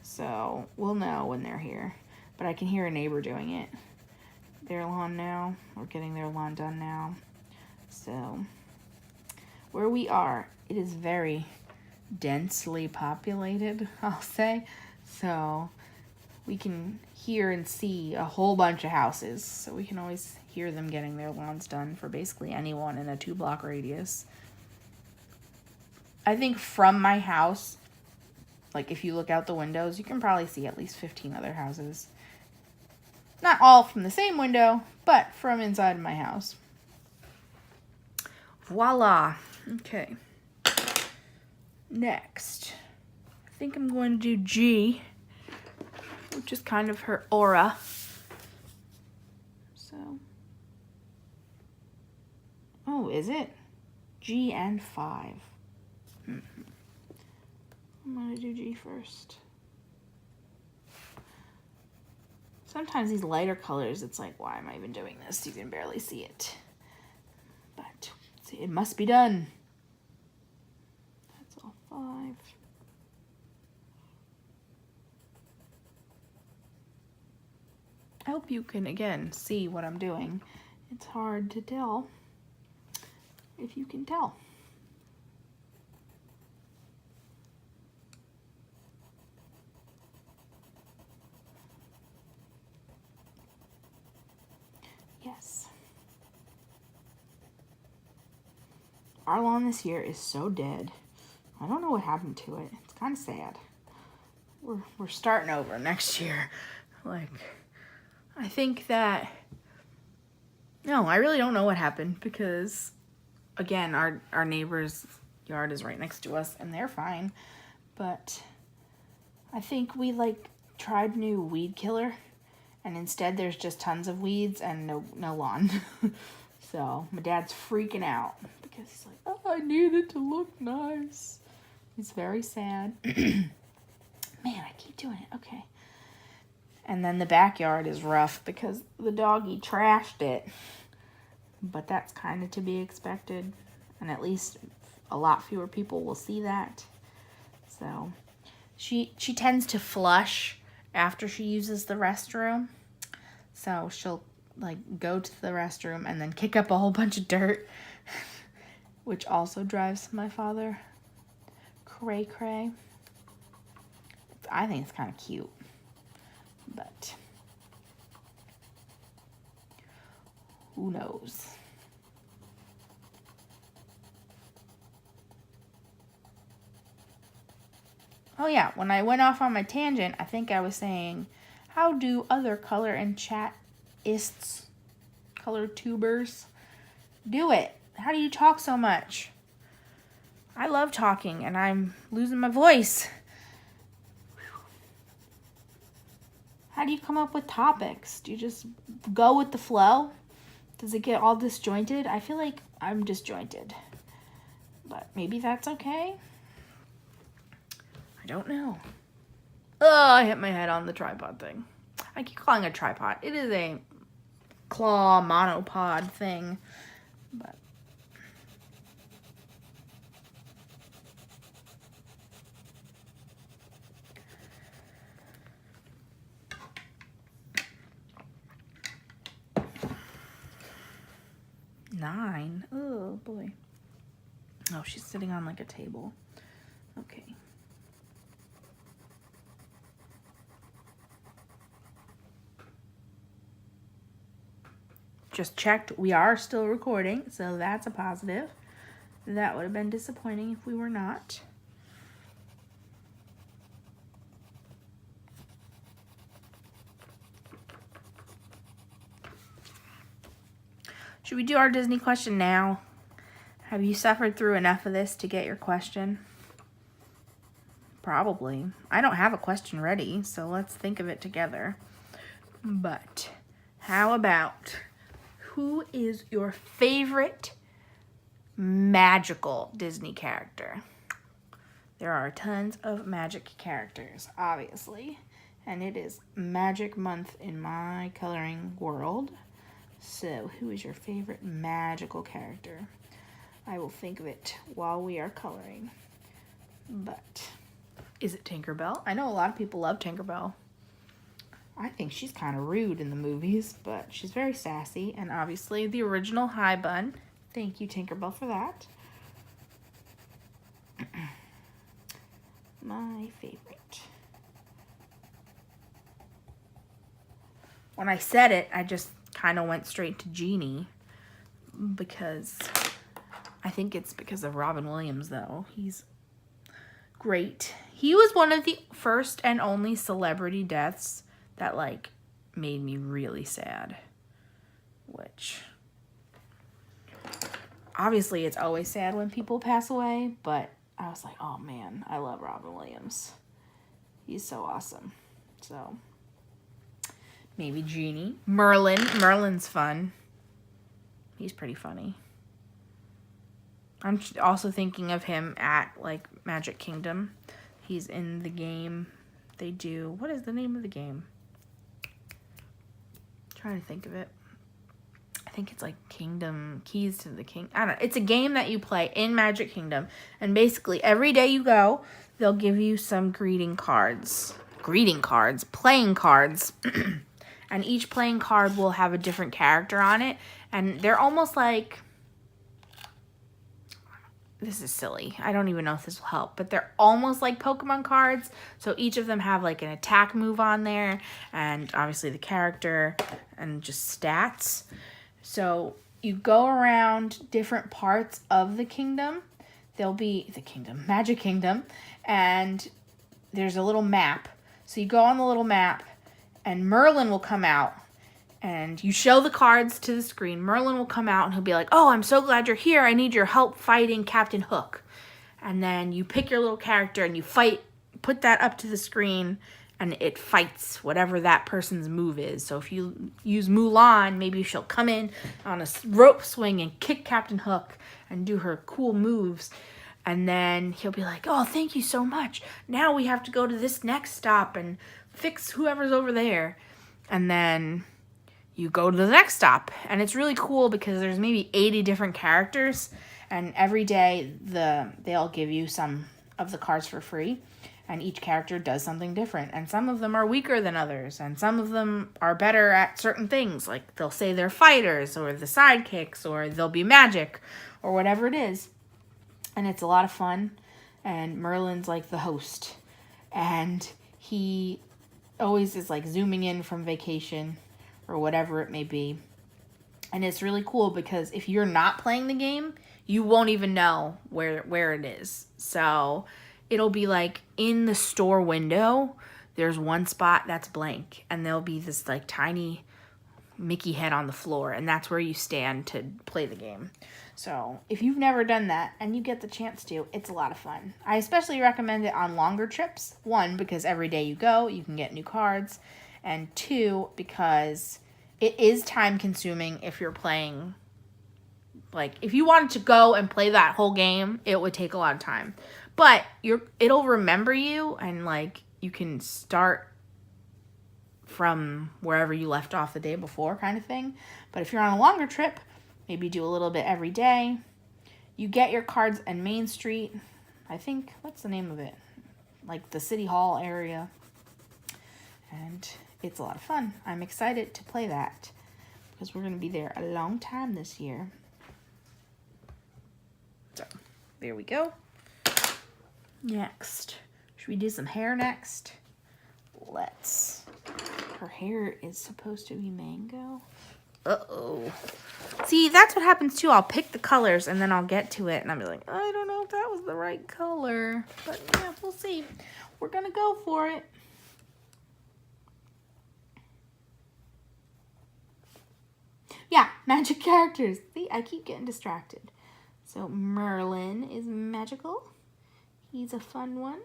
So we'll know when they're here. But I can hear a neighbor doing it. Their lawn now. We're getting their lawn done now. So where we are, it is very densely populated, I'll say. So we can hear and see a whole bunch of houses. So we can always hear them getting their lawns done for basically anyone in a 2-block radius. I think from my house, like if you look out the windows, you can probably see at least 15 other houses. Not all from the same window, but from inside my house. Voila. Okay. Next, I think I'm going to do G, which is kind of her aura. So, oh, is it? G and 5. I'm going to do G first. Sometimes these lighter colors, it's like, why am I even doing this? You can barely see it. But see, it must be done. That's all 5. I hope you can, again, see what I'm doing. It's hard to tell if you can tell. Yes. Our lawn this year is so dead. I don't know what happened to it. It's kind of sad. We're starting over next year. Like, I think that, no, I really don't know what happened because, again, our neighbor's yard is right next to us and they're fine. But I think we tried new weed killer and instead there's just tons of weeds and no lawn. So my dad's freaking out because he's like, oh, I need it to look nice. He's very sad. Man, I keep doing it. Okay. And then the backyard is rough because the doggy trashed it. But that's kind of to be expected. And at least a lot fewer people will see that. So she tends to flush after she uses the restroom. So she'll go to the restroom and then kick up a whole bunch of dirt. Which also drives my father cray. I think it's kind of cute. But who knows? Oh yeah, when I went off on my tangent, I think I was saying, how do other color and chatists, color tubers, do it? How do you talk so much? I love talking and I'm losing my voice. How do you come up with topics? Do you just go with the flow? Does it get all disjointed? I feel like I'm disjointed. But maybe that's okay. I don't know. Oh, I hit my head on the tripod thing. I keep calling it a tripod. It is a claw monopod thing. But nine. Oh boy. Oh, she's sitting on a table. Okay. Just checked. We are still recording, so that's a positive. That would have been disappointing if we were not. Should we do our Disney question now? Have you suffered through enough of this to get your question? Probably. I don't have a question ready, so let's think of it together. But how about, who is your favorite magical Disney character? There are tons of magic characters, obviously. And it is Magic Month in my coloring world. So, who is your favorite magical character? I will think of it while we are coloring. But, is it Tinkerbell? I know a lot of people love Tinkerbell. I think she's kind of rude in the movies, but she's very sassy. And obviously, the original High Bun. Thank you, Tinkerbell, for that. My favorite. When I said it, I just kind of went straight to Genie because I think it's because of Robin Williams, though. He's great. He was one of the first and only celebrity deaths that, like, made me really sad. Which, obviously, it's always sad when people pass away, but I was like, oh, man, I love Robin Williams. He's so awesome. So, maybe Genie. Merlin. Merlin's fun. He's pretty funny. I'm also thinking of him at, like, Magic Kingdom. He's in the game. They do... What is the name of the game? I'm trying to think of it. I think it's, like, Kingdom... Keys to the King... I don't know. It's a game that you play in Magic Kingdom. And basically, every day you go, they'll give you some greeting cards. Greeting cards? Playing cards. And each playing card will have a different character on it. And they're almost like... This is silly. I don't even know if this will help. But they're almost like Pokemon cards. So each of them have like an attack move on there. And obviously the character and just stats. So you go around different parts of the kingdom. There'll be the kingdom, Magic Kingdom. And there's a little map. So you go on the little map. And Merlin will come out, and you show the cards to the screen. Merlin will come out, and he'll be like, oh, I'm so glad you're here. I need your help fighting Captain Hook. And then you pick your little character, and you fight, put that up to the screen, and it fights whatever that person's move is. So if you use Mulan, maybe she'll come in on a rope swing and kick Captain Hook and do her cool moves. And then he'll be like, oh, thank you so much. Now we have to go to this next stop and fix whoever's over there. And then you go to the next stop. And it's really cool because there's maybe 80 different characters. And every day they'll give you some of the cards for free. And each character does something different. And some of them are weaker than others. And some of them are better at certain things. Like they'll say they're fighters or the sidekicks or they'll be magic or whatever it is. And it's a lot of fun. And Merlin's like the host. And he always is like zooming in from vacation or whatever it may be. And it's really cool because if you're not playing the game, you won't even know where it is. So it'll be like in the store window, there's one spot that's blank. And there'll be this like tiny Mickey head on the floor. And that's where you stand to play the game. So if you've never done that and you get the chance to, it's a lot of fun. I especially recommend it on longer trips. 1, because every day you go, you can get new cards. And 2, because it is time consuming if you're playing. Like, if you wanted to go and play that whole game, it would take a lot of time. But it'll remember you and, like, you can start from wherever you left off the day before kind of thing. But if you're on a longer trip, maybe do a little bit every day. You get your cards in Main Street. I think, what's the name of it? Like the City Hall area. And it's a lot of fun. I'm excited to play that because we're going to be there a long time this year. So, there we go. Next. Should we do some hair next? Let's. Her hair is supposed to be mango. Uh-oh. See, that's what happens too. I'll pick the colors and then I'll get to it and I'll be like, I don't know if that was the right color. But yeah, we'll see. We're going to go for it. Yeah, magic characters. See, I keep getting distracted. So Merlin is magical. He's a fun one.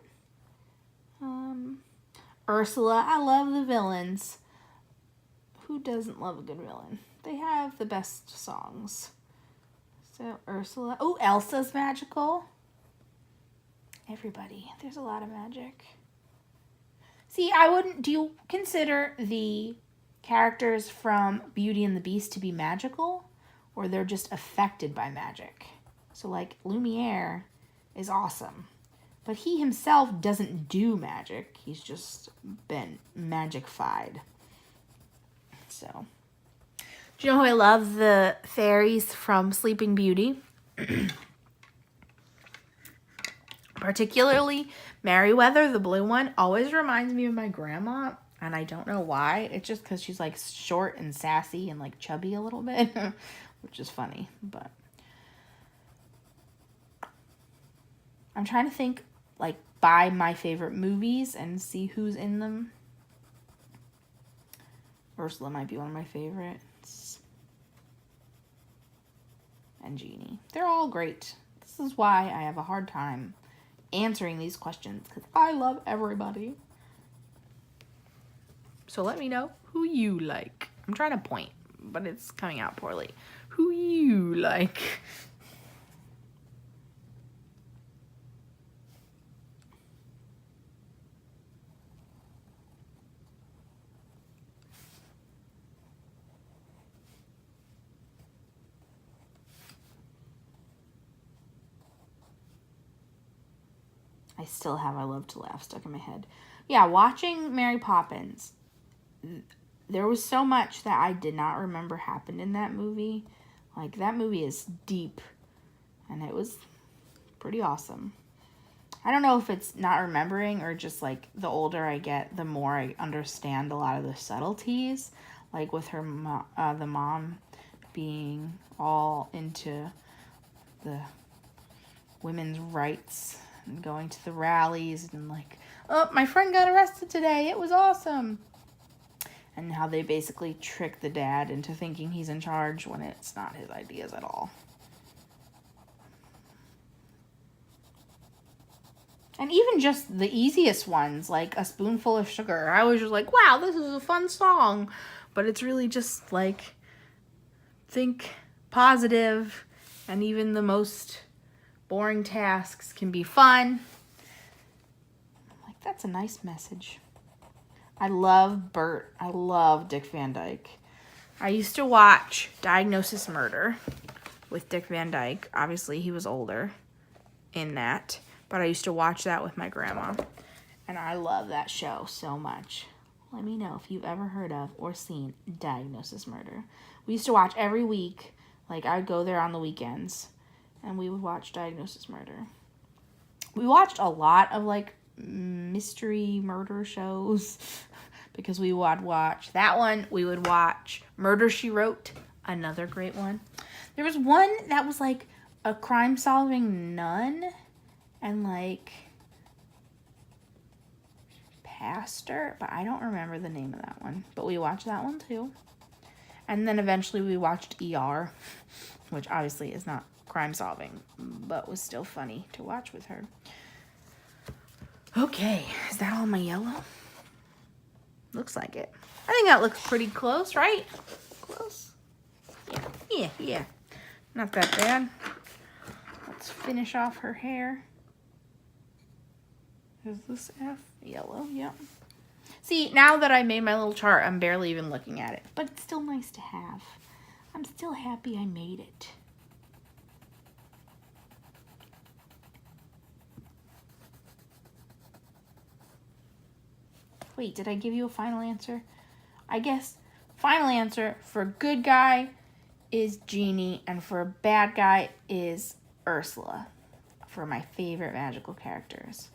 Ursula, I love the villains. Who doesn't love a good villain? They have the best songs. So Ursula. Oh, Elsa's magical. Everybody. There's a lot of magic. See, do you consider the characters from Beauty and the Beast to be magical? Or they're just affected by magic? So like Lumiere is awesome. But he himself doesn't do magic. He's just been magic-fied. So, do you know who I love? The fairies from Sleeping Beauty. Particularly Merryweather, the blue one, always reminds me of my grandma. And I don't know why. It's just because she's like short and sassy and like chubby a little bit. Which is funny. But I'm trying to think like by my favorite movies and see who's in them. Ursula might be one of my favorites. And Genie. They're all great. This is why I have a hard time answering these questions, because I love everybody. So let me know who you like. I'm trying to point, but it's coming out poorly. Who you like. I still have I Love to Laugh stuck in my head. Yeah, watching Mary Poppins, there was so much that I did not remember happened in that movie. Like, that movie is deep, and it was pretty awesome. I don't know if it's not remembering or just, like, the older I get, the more I understand a lot of the subtleties. Like, with her the mom being all into the women's rights and going to the rallies and like, oh, my friend got arrested today. It was awesome. And how they basically trick the dad into thinking he's in charge when it's not his ideas at all. And even just the easiest ones, like A Spoonful of Sugar. I was just like, wow, this is a fun song. But it's really just like, think positive, and even the most boring tasks can be fun. Like, that's a nice message. I love Bert. I love Dick Van Dyke. I used to watch Diagnosis Murder with Dick Van Dyke. Obviously, he was older in that. But I used to watch that with my grandma. And I love that show so much. Let me know if you've ever heard of or seen Diagnosis Murder. We used to watch every week. Like, I'd go there on the weekends. And we would watch Diagnosis Murder. We watched a lot of, like, mystery murder shows. Because we would watch that one. We would watch Murder, She Wrote. Another great one. There was one that was, like, a crime-solving nun. And, like, pastor. But I don't remember the name of that one. But we watched that one, too. And then eventually we watched ER. Which obviously is not crime solving, but was still funny to watch with her. Okay, is that all my yellow? Looks like it. I think that looks pretty close, right? Close? Yeah. Not that bad. Let's finish off her hair. Is this F? Yellow, yeah. See, now that I made my little chart, I'm barely even looking at it, but it's still nice to have. I'm still happy I made it. Wait, did I give you a final answer? I guess final answer for good guy is Genie, and for bad guy is Ursula, for my favorite magical characters.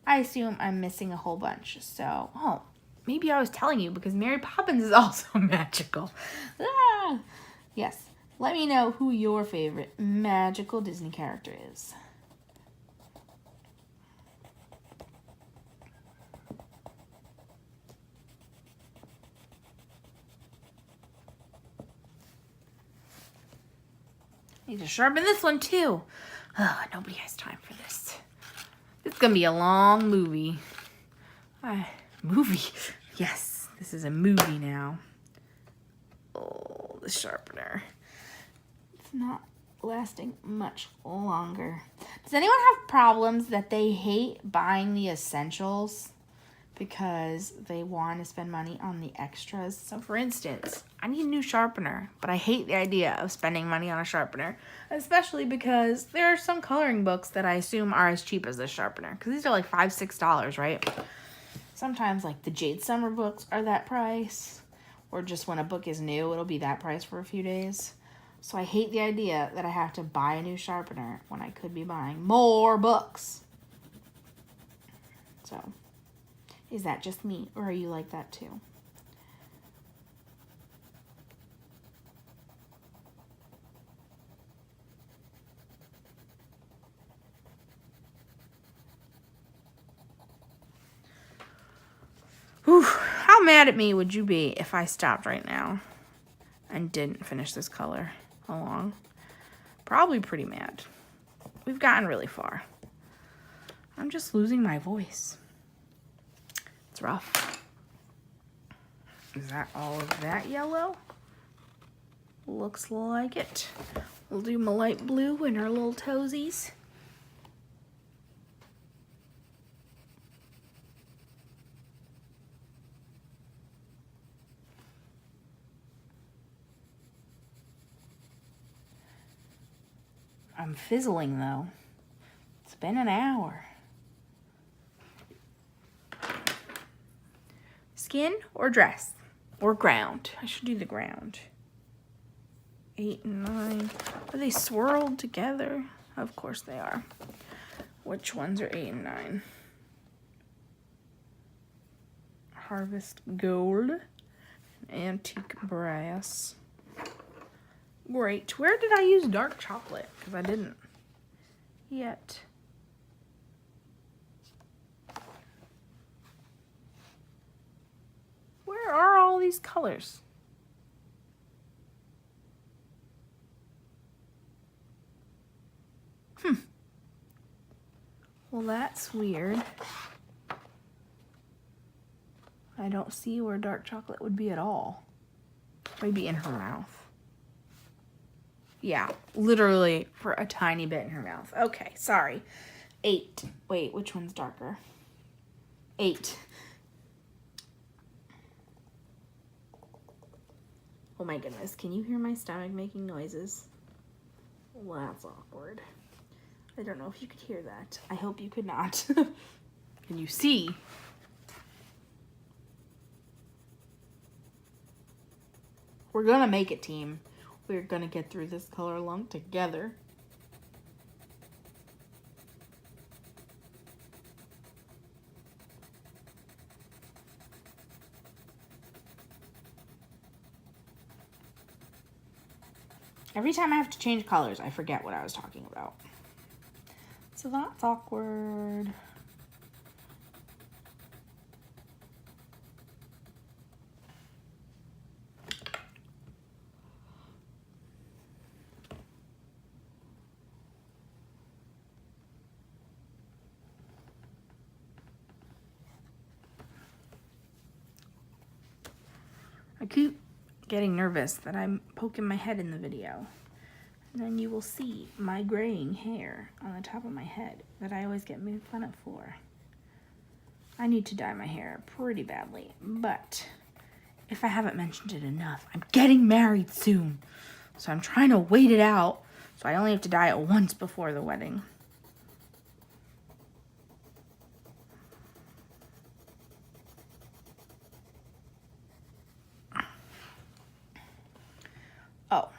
I assume I'm missing a whole bunch, so, oh, maybe I was telling you because Mary Poppins is also magical. Ah! Yes, let me know who your favorite magical Disney character is. Need to sharpen this one too. Oh, nobody has time for this. It's gonna be a long movie. Movie? Yes, this is a movie now. Oh, the sharpener. It's not lasting much longer. Does anyone have problems that they hate buying the essentials? because they want to spend money on the extras. So for instance, I need a new sharpener, but I hate the idea of spending money on a sharpener, especially because there are some coloring books that I assume are as cheap as this sharpener, because these are like $5, $6, right? Sometimes like the Jade Summer books are that price, or just when a book is new, it'll be that price for a few days. So I hate the idea that I have to buy a new sharpener when I could be buying more books. So, is that just me, or are you like that too? Whew, how mad at me would you be if I stopped right now and didn't finish this color along? Probably pretty mad. We've gotten really far. I'm just losing my voice. It's rough. Is that all of that yellow? Looks like it. We'll do my light blue and our little toesies. I'm fizzling though. It's been an hour. Skin or dress? Or ground? I should do the ground. 8 and 9. Are they swirled together? Of course they are. Which ones are 8 and 9? Harvest Gold. Antique Brass. Great. Where did I use dark chocolate? Because I didn't yet. Where are all these colors? Well, that's weird. I don't see where dark chocolate would be at all. Maybe in her mouth. Yeah, literally for a tiny bit in her mouth. Okay, sorry. 8. Wait, which one's darker? 8. Oh my goodness, can you hear my stomach making noises? Well, that's awkward. I don't know if you could hear that. I hope you could not. Can you see? We're gonna make it, team. We're gonna get through this color along together. Every time I have to change colors, I forget what I was talking about. So that's awkward. I keep getting nervous that I'm poking my head in the video. And then you will see my graying hair on the top of my head that I always get made fun of for. I need to dye my hair pretty badly, but if I haven't mentioned it enough, I'm getting married soon. So I'm trying to wait it out, so I only have to dye it once before the wedding. Oh,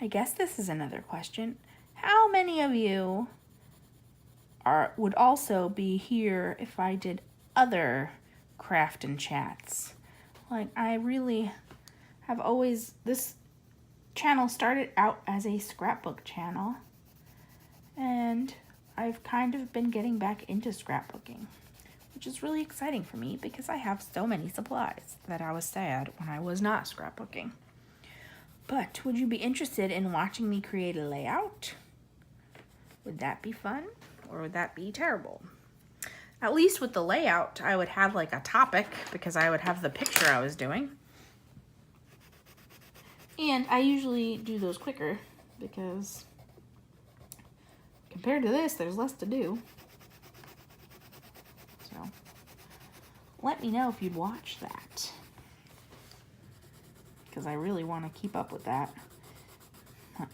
I guess this is another question. How many of you would also be here if I did other craft and chats? Like, I really have always, this channel started out as a scrapbook channel, and I've kind of been getting back into scrapbooking, which is really exciting for me because I have so many supplies that I was sad when I was not scrapbooking. But would you be interested in watching me create a layout? Would that be fun, or would that be terrible? At least with the layout, I would have like a topic because I would have the picture I was doing. And I usually do those quicker because compared to this, there's less to do. So let me know if you'd watch that, because I really want to keep up with that.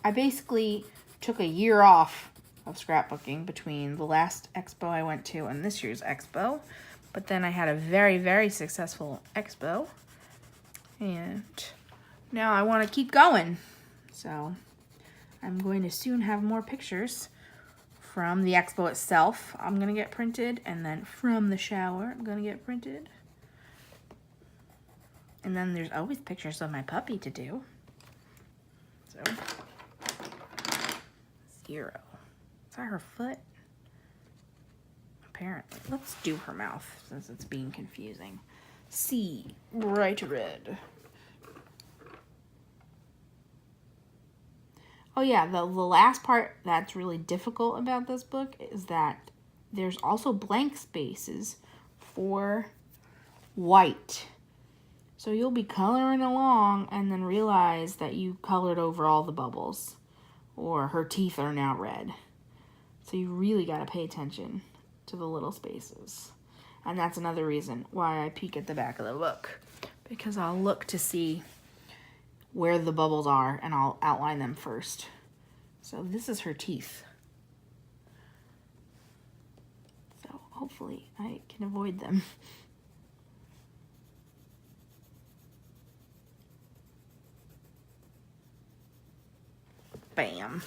I basically took a year off of scrapbooking between the last expo I went to and this year's expo, but then I had a very, very successful expo, and now I want to keep going. So I'm going to soon have more pictures from the expo itself. I'm going to get printed, and then from the shower, I'm going to get printed. And then there's always pictures of my puppy to do. So, 0. Is that her foot? Apparently. Let's do her mouth since it's being confusing. C, bright red. Oh yeah, the last part that's really difficult about this book is that there's also blank spaces for white. So you'll be coloring along and then realize that you colored over all the bubbles, or her teeth are now red. So you really got to pay attention to the little spaces. And that's another reason why I peek at the back of the book, because I'll look to see where the bubbles are and I'll outline them first. So this is her teeth. So hopefully I can avoid them. Bam.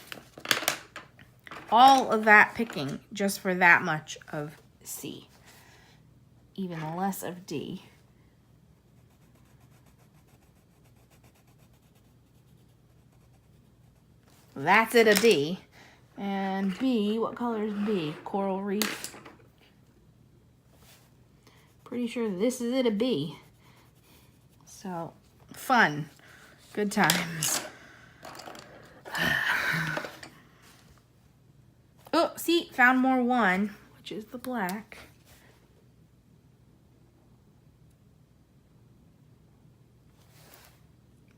All of that picking just for that much of C. Even less of D. That's it, a D. And B, what color is B? Coral Reef. Pretty sure this is it, a B. So, fun. Good times. Oh, see, found more 1, which is the black.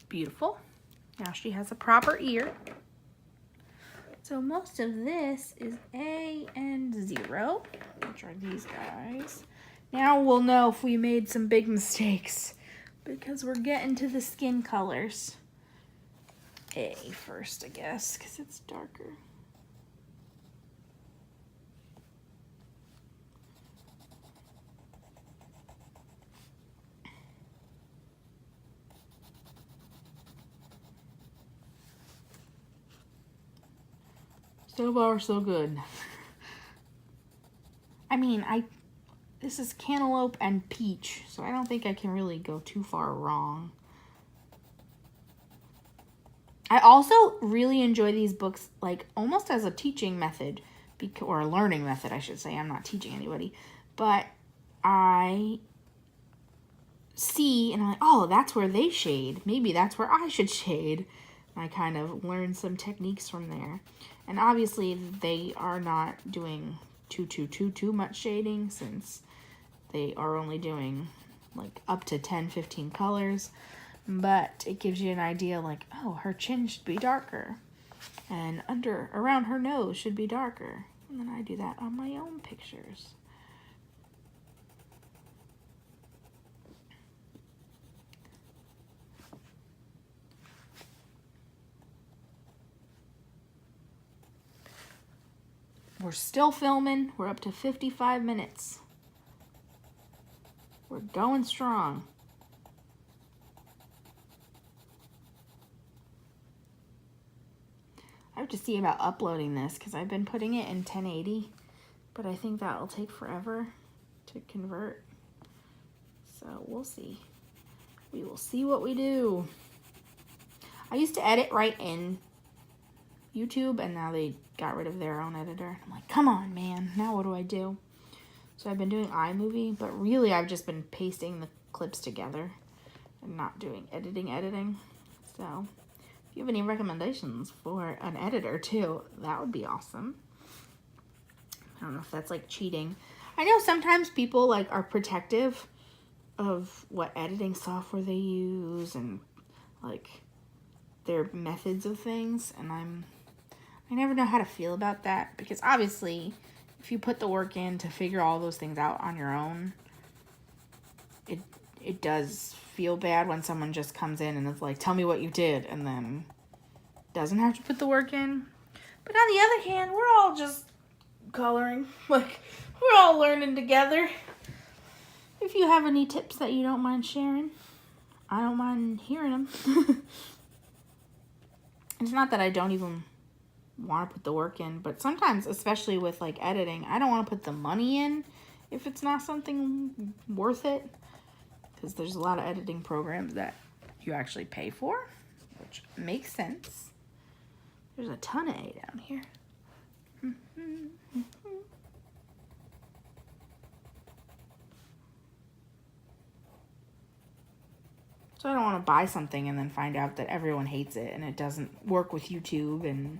Beautiful. Now she has a proper ear. So most of this is A and 0, which are these guys. Now we'll know if we made some big mistakes, because we're getting to the skin colors. A first, I guess, because it's darker. So far, so good. I mean, this is cantaloupe and peach, so I don't think I can really go too far wrong. I also really enjoy these books, like, almost as a teaching method, or a learning method, I should say. I'm not teaching anybody, but I see, and I'm like, oh, that's where they shade. Maybe that's where I should shade. I kind of learned some techniques from there. And obviously they are not doing too much shading, since they are only doing like up to 10-15 colors. But it gives you an idea, like, oh, her chin should be darker, and around her nose should be darker. And then I do that on my own pictures. We're still filming. We're up to 55 minutes. We're going strong. I have to see about uploading this, because I've been putting it in 1080, but I think that'll take forever to convert. So we'll see. We will see what we do. I used to edit right in YouTube, and now they got rid of their own editor. I'm like, come on, man. Now what do I do? So I've been doing iMovie, but really I've just been pasting the clips together and not doing editing. So if you have any recommendations for an editor too, that would be awesome. I don't know if that's like cheating. I know sometimes people like are protective of what editing software they use and like their methods of things, and I never know how to feel about that, because obviously if you put the work in to figure all those things out on your own, it does feel bad when someone just comes in and is like, tell me what you did, and then doesn't have to put the work in. But on the other hand, we're all just coloring. Like, we're all learning together. If you have any tips that you don't mind sharing, I don't mind hearing them. It's not that I don't even want to put the work in, but sometimes, especially with like editing, I don't want to put the money in if it's not something worth it, because there's a lot of editing programs that you actually pay for, which makes sense. There's a ton of A down here. So I don't want to buy something and then find out that everyone hates it and it doesn't work with YouTube and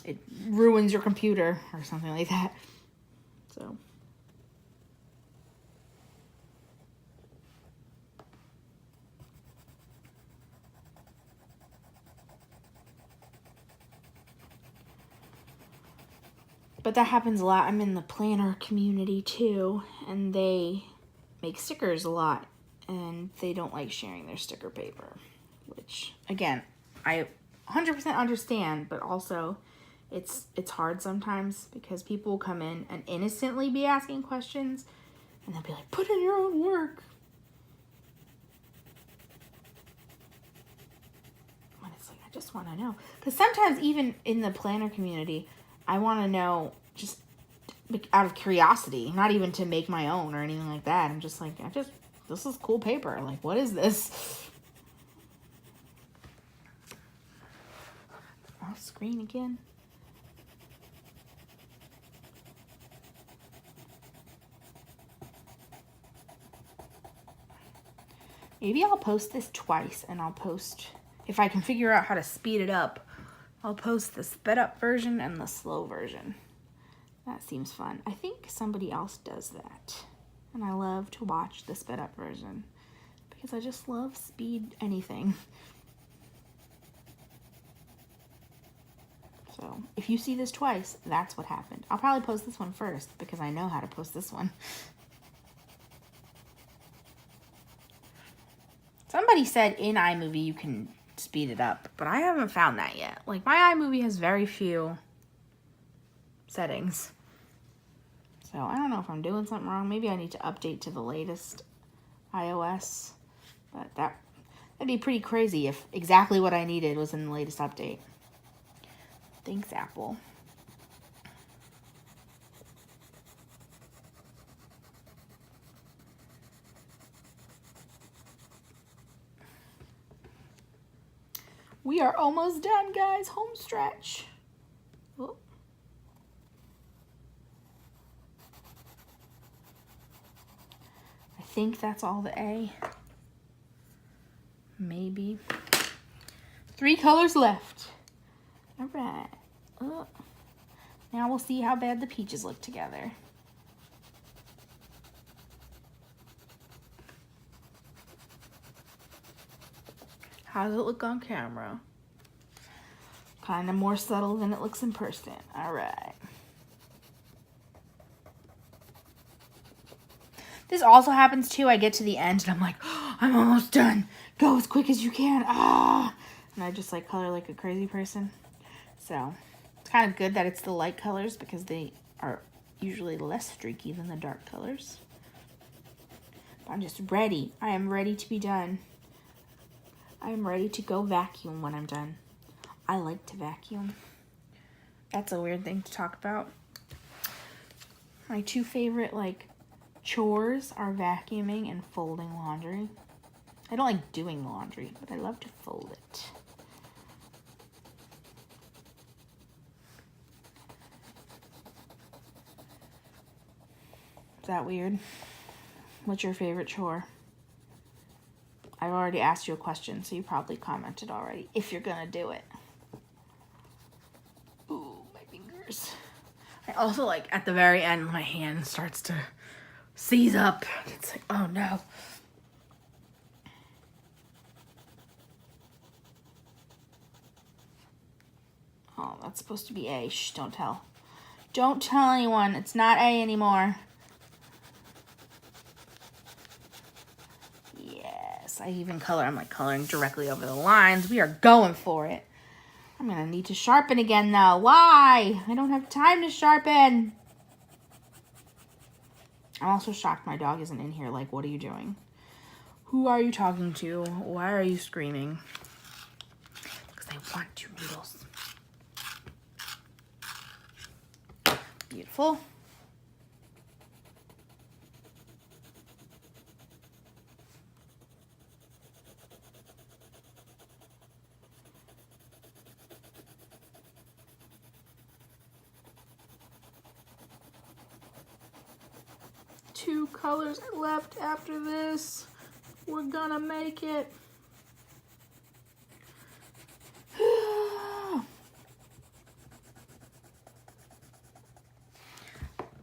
it ruins your computer or something like that. So. But that happens a lot. I'm in the planner community too, and they make stickers a lot, and they don't like sharing their sticker paper, which, again, I 100% understand, but also it's hard sometimes because people will come in and innocently be asking questions, and they'll be like, put in your own work. And it's like, I just want to know. Because sometimes even in the planner community, I want to know just out of curiosity, not even to make my own or anything like that. I'm just like, this is cool paper. Like, what is this? Off screen again. Maybe I'll post this twice, and I'll post, if I can figure out how to speed it up, I'll post the sped up version and the slow version. That seems fun. I think somebody else does that. And I love to watch the sped up version because I just love speed anything. So if you see this twice, that's what happened. I'll probably post this one first because I know how to post this one. Somebody said in iMovie you can speed it up, but I haven't found that yet. Like, my iMovie has very few settings. So I don't know if I'm doing something wrong. Maybe I need to update to the latest iOS. But that'd be pretty crazy if exactly what I needed was in the latest update. Thanks, Apple. We are almost done, guys. Home stretch. Oh. I think that's all the A. Maybe. 3 colors left. All right. Oh. Now we'll see how bad the peaches look together. How does it look on camera? Kind of more subtle than it looks in person. All right. This also happens too. I get to the end and I'm like, oh, I'm almost done. Go as quick as you can. Ah! And I just like color like a crazy person. So it's kind of good that it's the light colors because they are usually less streaky than the dark colors. But I'm just ready. I am ready to be done. I am ready to go vacuum when I'm done. I like to vacuum. That's a weird thing to talk about. My 2 favorite, like, chores are vacuuming and folding laundry. I don't like doing the laundry, but I love to fold it. Is that weird? What's your favorite chore? I've already asked you a question, so you probably commented already, if you're gonna do it. Ooh, my fingers. I also, like, at the very end, my hand starts to seize up. It's like, oh no. Oh, that's supposed to be A. Shh, don't tell. Don't tell anyone. It's not A anymore. I even color. I'm like coloring directly over the lines. We are going for it. I'm going to need to sharpen again though. Why? I don't have time to sharpen. I'm also shocked my dog isn't in here. Like, what are you doing? Who are you talking to? Why are you screaming? Because I want two noodles. Beautiful. Two colors left after this. We're gonna make it.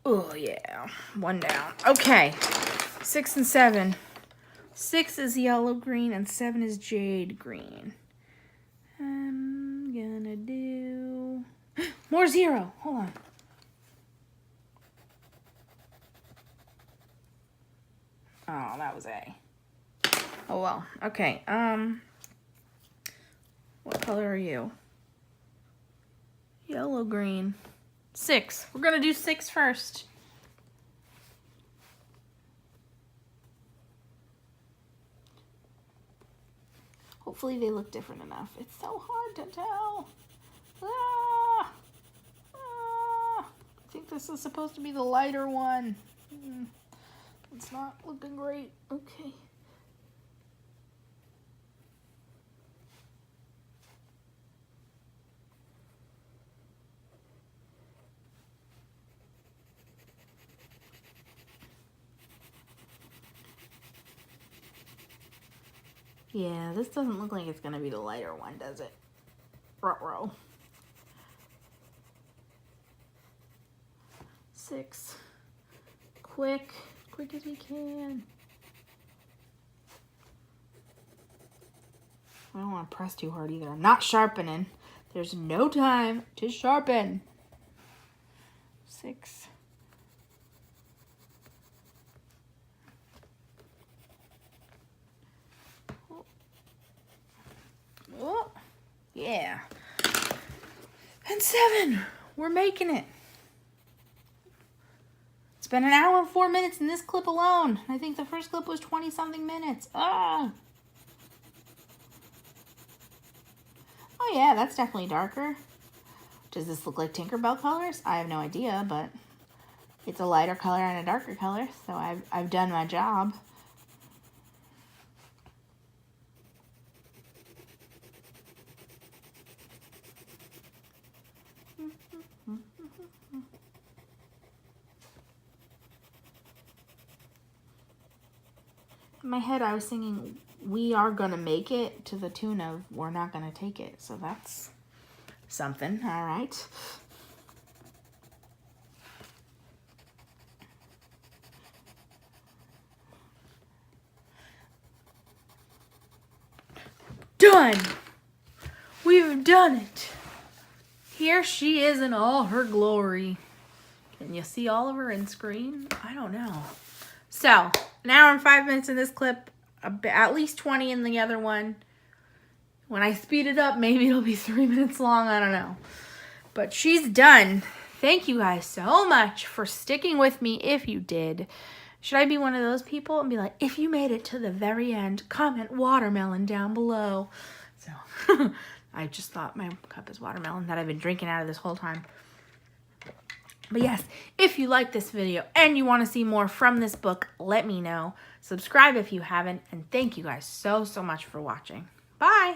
Oh yeah, one down. Okay, 6 and 7. 6 is yellow green and 7 is jade green. I'm gonna do more 0. Hold on. Oh, that was A. Oh well. Okay. What color are you? Yellow green. 6. We're gonna do 6 first. Hopefully they look different enough. It's so hard to tell. Ah! Ah! I think this is supposed to be the lighter one. It's not looking great. Okay. Yeah, this doesn't look like it's going to be the lighter one, does it? Ruh-roh. 6. Quick as we can. I don't want to press too hard either. I'm not sharpening. There's no time to sharpen. 6. Oh, yeah. And 7. We're making it. It's been an hour and 4 minutes in this clip alone. I think the first clip was 20-something minutes. Ah. Oh yeah, that's definitely darker. Does this look like Tinkerbell colors? I have no idea, but it's a lighter color and a darker color, so I've done my job. In my head, I was singing, "We are gonna make it," to the tune of "We're not gonna take it." So that's something, all right. Done! We've done it! Here she is in all her glory. Can you see all of her in screen? I don't know. So, an hour and 5 minutes in this clip, at least 20 in the other one. When I speed it up, maybe it'll be 3 minutes long, I don't know. But she's done. Thank you guys so much for sticking with me if you did. Should I be one of those people and be like, if you made it to the very end, comment watermelon down below. So, I just thought my cup is watermelon that I've been drinking out of this whole time. But yes, if you like this video and you want to see more from this book, let me know. Subscribe if you haven't. And thank you guys so much for watching. Bye.